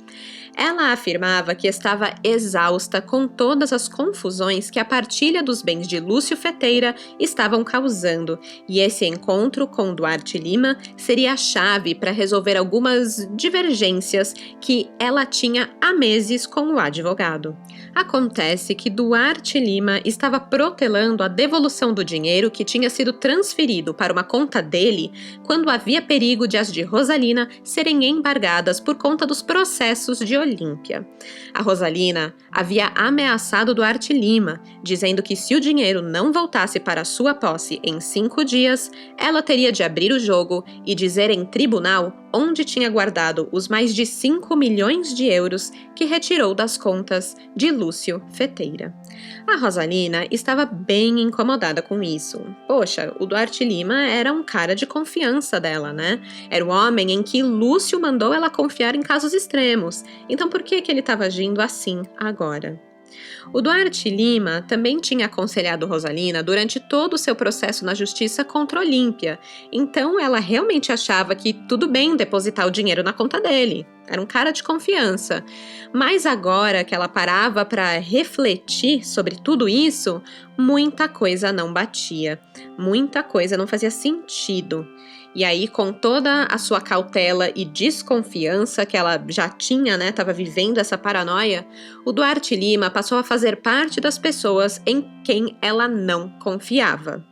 Ela afirmava que estava exausta com todas as confusões que a partilha dos bens de Lúcio Feteira estavam causando, e esse encontro com Duarte Lima seria a chave para resolver algumas divergências que ela tinha há meses com o advogado. Acontece que Duarte Lima estava protelando a devolução do dinheiro que tinha sido transferido para uma conta dele quando havia perigo de as de Rosalina serem embargadas por conta dos processos de Olímpia. A Rosalina havia ameaçado Duarte Lima, dizendo que se o dinheiro não voltasse para sua posse em 5 dias, ela teria de abrir o jogo e dizer em tribunal onde tinha guardado os mais de 5 milhões de euros que retirou das contas de Lúcio Feteira. A Rosalina estava bem incomodada com isso. Poxa, o Duarte Lima era um cara de confiança dela, né? Era o homem em que Lúcio mandou ela confiar em casos extremos. Então por que ele estava agindo assim agora? O Duarte Lima também tinha aconselhado Rosalina durante todo o seu processo na justiça contra Olímpia, então ela realmente achava que tudo bem depositar o dinheiro na conta dele. Era um cara de confiança. Mas agora que ela parava para refletir sobre tudo isso, muita coisa não batia. Muita coisa não fazia sentido. E aí, com toda a sua cautela e desconfiança que ela já tinha, né, estava vivendo essa paranoia, o Duarte Lima passou a fazer parte das pessoas em quem ela não confiava.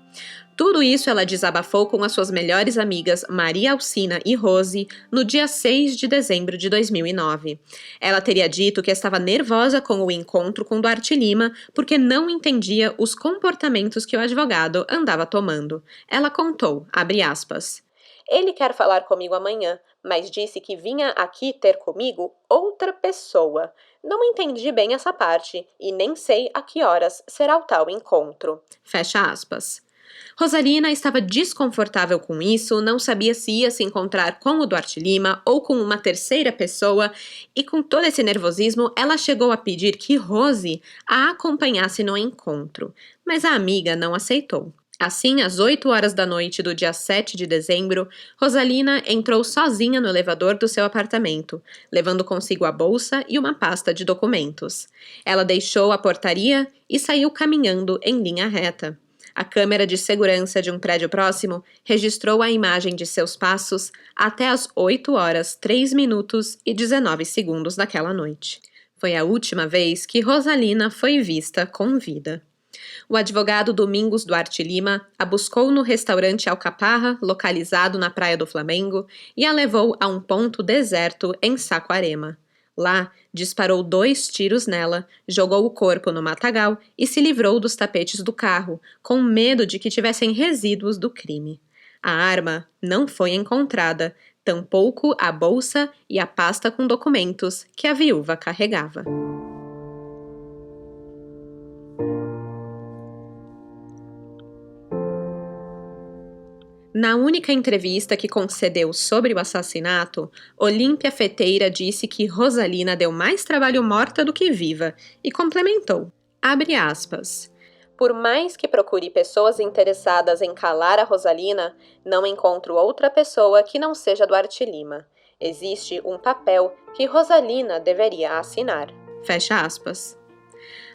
Tudo isso ela desabafou com as suas melhores amigas Maria Alcina e Rose no dia 6 de dezembro de 2009. Ela teria dito que estava nervosa com o encontro com Duarte Lima porque não entendia os comportamentos que o advogado andava tomando. Ela contou, abre aspas, "Ele quer falar comigo amanhã, mas disse que vinha aqui ter comigo outra pessoa. Não entendi bem essa parte e nem sei a que horas será o tal encontro." Fecha aspas. Rosalina estava desconfortável com isso, não sabia se ia se encontrar com o Duarte Lima ou com uma terceira pessoa, e com todo esse nervosismo, ela chegou a pedir que Rose a acompanhasse no encontro, mas a amiga não aceitou. Assim, às 8 horas da noite do dia 7 de dezembro, Rosalina entrou sozinha no elevador do seu apartamento, levando consigo a bolsa e uma pasta de documentos. Ela deixou a portaria e saiu caminhando em linha reta. A câmera de segurança de um prédio próximo registrou a imagem de seus passos até as 8 horas, 3 minutos e 19 segundos daquela noite. Foi a última vez que Rosalina foi vista com vida. O advogado Domingos Duarte Lima a buscou no restaurante Alcaparra, localizado na Praia do Flamengo, e a levou a um ponto deserto em Saquarema. Lá, disparou 2 tiros nela, jogou o corpo no matagal e se livrou dos tapetes do carro, com medo de que tivessem resíduos do crime. A arma não foi encontrada, tampouco a bolsa e a pasta com documentos que a viúva carregava. Na única entrevista que concedeu sobre o assassinato, Olímpia Feteira disse que Rosalina deu mais trabalho morta do que viva e complementou, abre aspas, "Por mais que procure pessoas interessadas em calar a Rosalina, não encontro outra pessoa que não seja Duarte Lima. Existe um papel que Rosalina deveria assinar." Fecha aspas.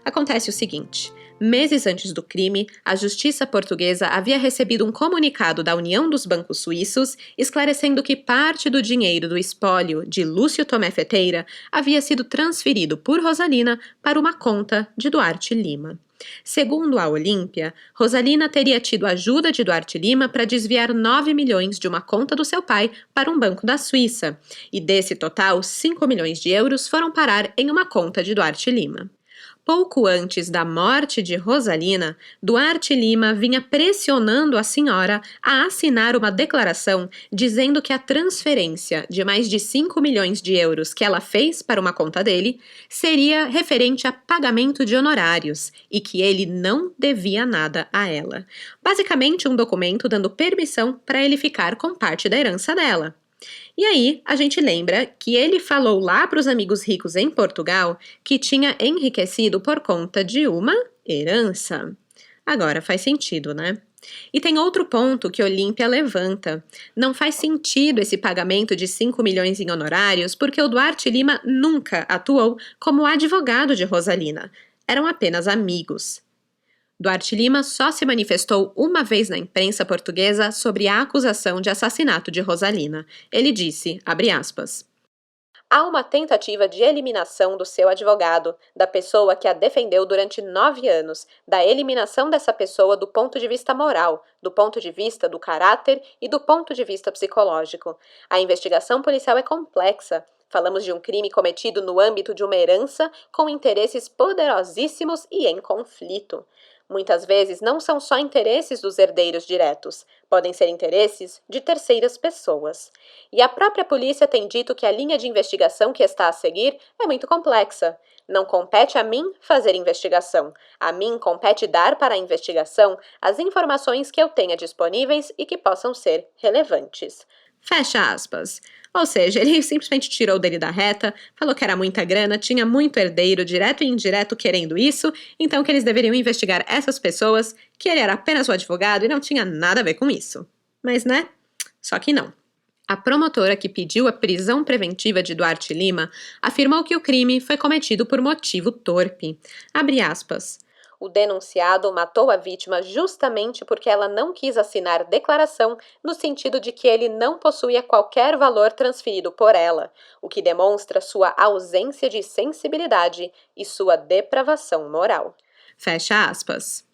Acontece o seguinte. Meses antes do crime, a justiça portuguesa havia recebido um comunicado da União dos Bancos Suíços esclarecendo que parte do dinheiro do espólio de Lúcio Tomé Feteira havia sido transferido por Rosalina para uma conta de Duarte Lima. Segundo a Olímpia, Rosalina teria tido ajuda de Duarte Lima para desviar 9 milhões de uma conta do seu pai para um banco da Suíça, e desse total, 5 milhões de euros foram parar em uma conta de Duarte Lima. Pouco antes da morte de Rosalina, Duarte Lima vinha pressionando a senhora a assinar uma declaração dizendo que a transferência de mais de 5 milhões de euros que ela fez para uma conta dele seria referente a pagamento de honorários e que ele não devia nada a ela. Basicamente, um documento dando permissão para ele ficar com parte da herança dela. E aí, a gente lembra que ele falou lá para os amigos ricos em Portugal que tinha enriquecido por conta de uma herança. Agora faz sentido, né? E tem outro ponto que Olímpia levanta. Não faz sentido esse pagamento de 5 milhões em honorários porque o Duarte Lima nunca atuou como advogado de Rosalina. Eram apenas amigos. Duarte Lima só se manifestou uma vez na imprensa portuguesa sobre a acusação de assassinato de Rosalina. Ele disse, abre aspas, "Há uma tentativa de eliminação do seu advogado, da pessoa que a defendeu durante 9 anos, da eliminação dessa pessoa do ponto de vista moral, do ponto de vista do caráter e do ponto de vista psicológico. A investigação policial é complexa. Falamos de um crime cometido no âmbito de uma herança com interesses poderosíssimos e em conflito. Muitas vezes não são só interesses dos herdeiros diretos, podem ser interesses de terceiras pessoas. E a própria polícia tem dito que a linha de investigação que está a seguir é muito complexa. Não compete a mim fazer investigação. A mim compete dar para a investigação as informações que eu tenha disponíveis e que possam ser relevantes." Fecha aspas. Ou seja, ele simplesmente tirou dele da reta, falou que era muita grana, tinha muito herdeiro, direto e indireto, querendo isso, então que eles deveriam investigar essas pessoas, que ele era apenas o advogado e não tinha nada a ver com isso. Mas, né? Só que não. A promotora que pediu a prisão preventiva de Duarte Lima afirmou que o crime foi cometido por motivo torpe. Abre aspas. O denunciado matou a vítima justamente porque ela não quis assinar declaração no sentido de que ele não possuía qualquer valor transferido por ela, o que demonstra sua ausência de sensibilidade e sua depravação moral. Fecha aspas.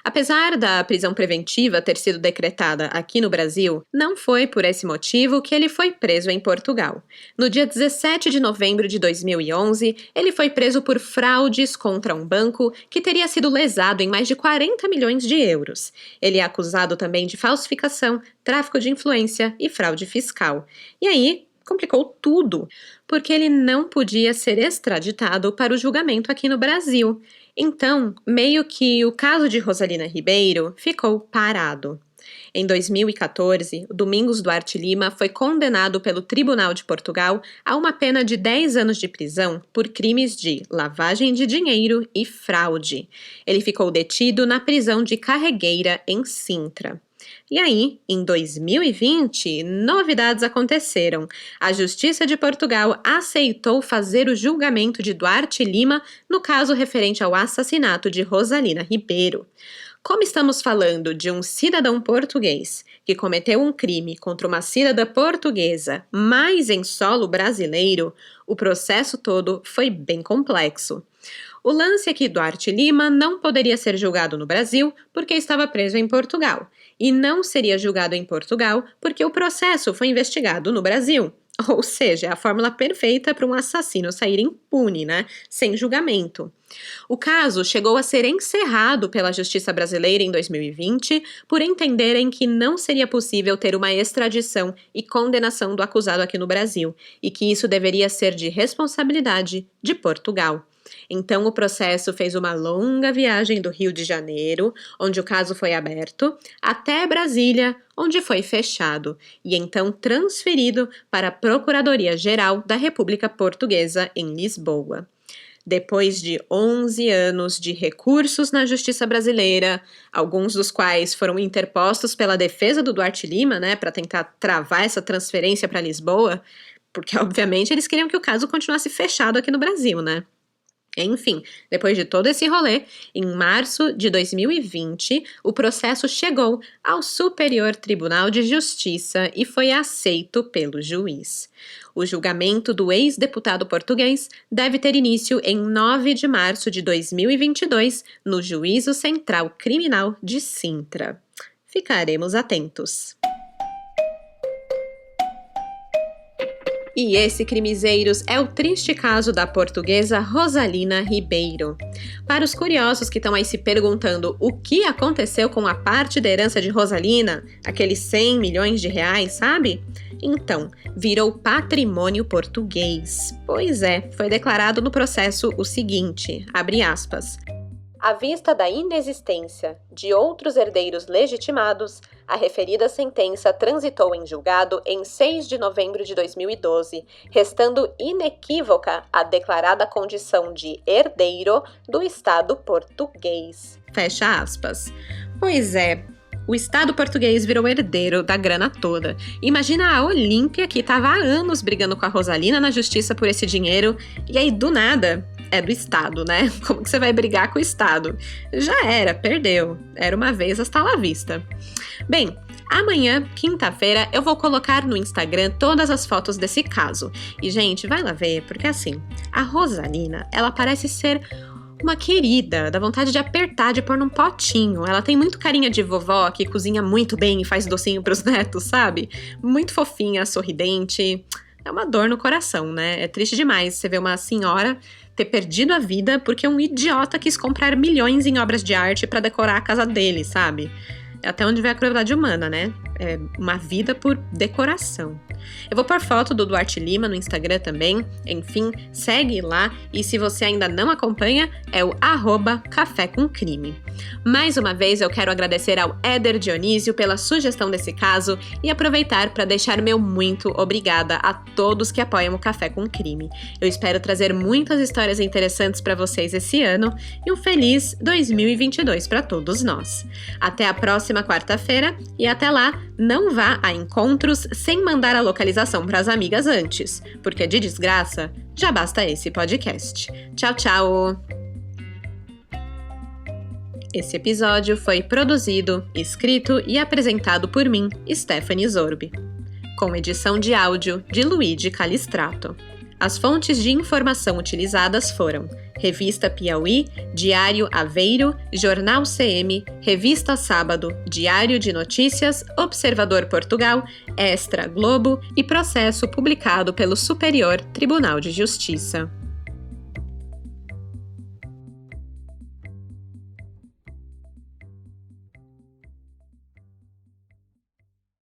Apesar da prisão preventiva ter sido decretada aqui no Brasil, não foi por esse motivo que ele foi preso em Portugal. No dia 17 de novembro de 2011, ele foi preso por fraudes contra um banco que teria sido lesado em mais de 40 milhões de euros. Ele é acusado também de falsificação, tráfico de influência e fraude fiscal. E aí, complicou tudo, porque ele não podia ser extraditado para o julgamento aqui no Brasil. Então, meio que o caso de Rosalina Ribeiro ficou parado. Em 2014, Domingos Duarte Lima foi condenado pelo Tribunal de Portugal a uma pena de 10 anos de prisão por crimes de lavagem de dinheiro e fraude. Ele ficou detido na prisão de Carregueira, em Sintra. E aí, em 2020, novidades aconteceram. A Justiça de Portugal aceitou fazer o julgamento de Duarte Lima no caso referente ao assassinato de Rosalina Ribeiro. Como estamos falando de um cidadão português que cometeu um crime contra uma cidadã portuguesa, mas em solo brasileiro, o processo todo foi bem complexo. O lance é que Duarte Lima não poderia ser julgado no Brasil porque estava preso em Portugal, e não seria julgado em Portugal porque o processo foi investigado no Brasil. Ou seja, é a fórmula perfeita para um assassino sair impune, né? Sem julgamento. O caso chegou a ser encerrado pela Justiça Brasileira em 2020 por entenderem que não seria possível ter uma extradição e condenação do acusado aqui no Brasil, e que isso deveria ser de responsabilidade de Portugal. Então, o processo fez uma longa viagem do Rio de Janeiro, onde o caso foi aberto, até Brasília, onde foi fechado, e então transferido para a Procuradoria-Geral da República Portuguesa em Lisboa. Depois de 11 anos de recursos na Justiça Brasileira, alguns dos quais foram interpostos pela defesa do Duarte Lima, né, para tentar travar essa transferência para Lisboa, porque, obviamente, eles queriam que o caso continuasse fechado aqui no Brasil, né? Enfim, depois de todo esse rolê, em março de 2020, o processo chegou ao Superior Tribunal de Justiça e foi aceito pelo juiz. O julgamento do ex-deputado português deve ter início em 9 de março de 2022, no Juízo Central Criminal de Sintra. Ficaremos atentos. E esse, crimezeiros, é o triste caso da portuguesa Rosalina Ribeiro. Para os curiosos que estão aí se perguntando o que aconteceu com a parte da herança de Rosalina, aqueles 100 milhões de reais, sabe? Então, virou patrimônio português. Pois é, foi declarado no processo o seguinte, abre aspas. À vista da inexistência de outros herdeiros legitimados, a referida sentença transitou em julgado em 6 de novembro de 2012, restando inequívoca a declarada condição de herdeiro do Estado português. Fecha aspas. Pois é, o Estado português virou herdeiro da grana toda. Imagina a Olímpia, que estava há anos brigando com a Rosalina na justiça por esse dinheiro, e aí do nada é do Estado, né? Como que você vai brigar com o Estado? Já era, perdeu. Era uma vez, hasta lá vista. Bem, amanhã, quinta-feira, eu vou colocar no Instagram todas as fotos desse caso. E, gente, vai lá ver, porque assim, a Rosalina, ela parece ser uma querida, dá vontade de apertar, de pôr num potinho. Ela tem muito carinha de vovó, que cozinha muito bem e faz docinho pros netos, sabe? Muito fofinha, sorridente. É uma dor no coração, né? É triste demais você ver uma senhora ter perdido a vida porque um idiota quis comprar milhões em obras de arte pra decorar a casa dele, sabe? É até onde vem a crueldade humana, né? uma vida por decoração. Eu vou pôr foto do Duarte Lima no Instagram também, enfim, segue lá e se você ainda não acompanha, é o @Café com Crime. Mais uma vez eu quero agradecer ao Éder Dionísio pela sugestão desse caso e aproveitar para deixar meu muito obrigada a todos que apoiam o Café com Crime. Eu espero trazer muitas histórias interessantes para vocês esse ano e um feliz 2022 para todos nós. Até a próxima quarta-feira e até lá, não vá a encontros sem mandar a localização para as amigas antes, porque de desgraça já basta esse podcast. Tchau, tchau! Esse episódio foi produzido, escrito e apresentado por mim, Stephanie Zorbi, com edição de áudio de Luigi Calistrato. As fontes de informação utilizadas foram Revista Piauí, Diário Aveiro, Jornal CM, Revista Sábado, Diário de Notícias, Observador Portugal, Extra Globo e processo publicado pelo Superior Tribunal de Justiça.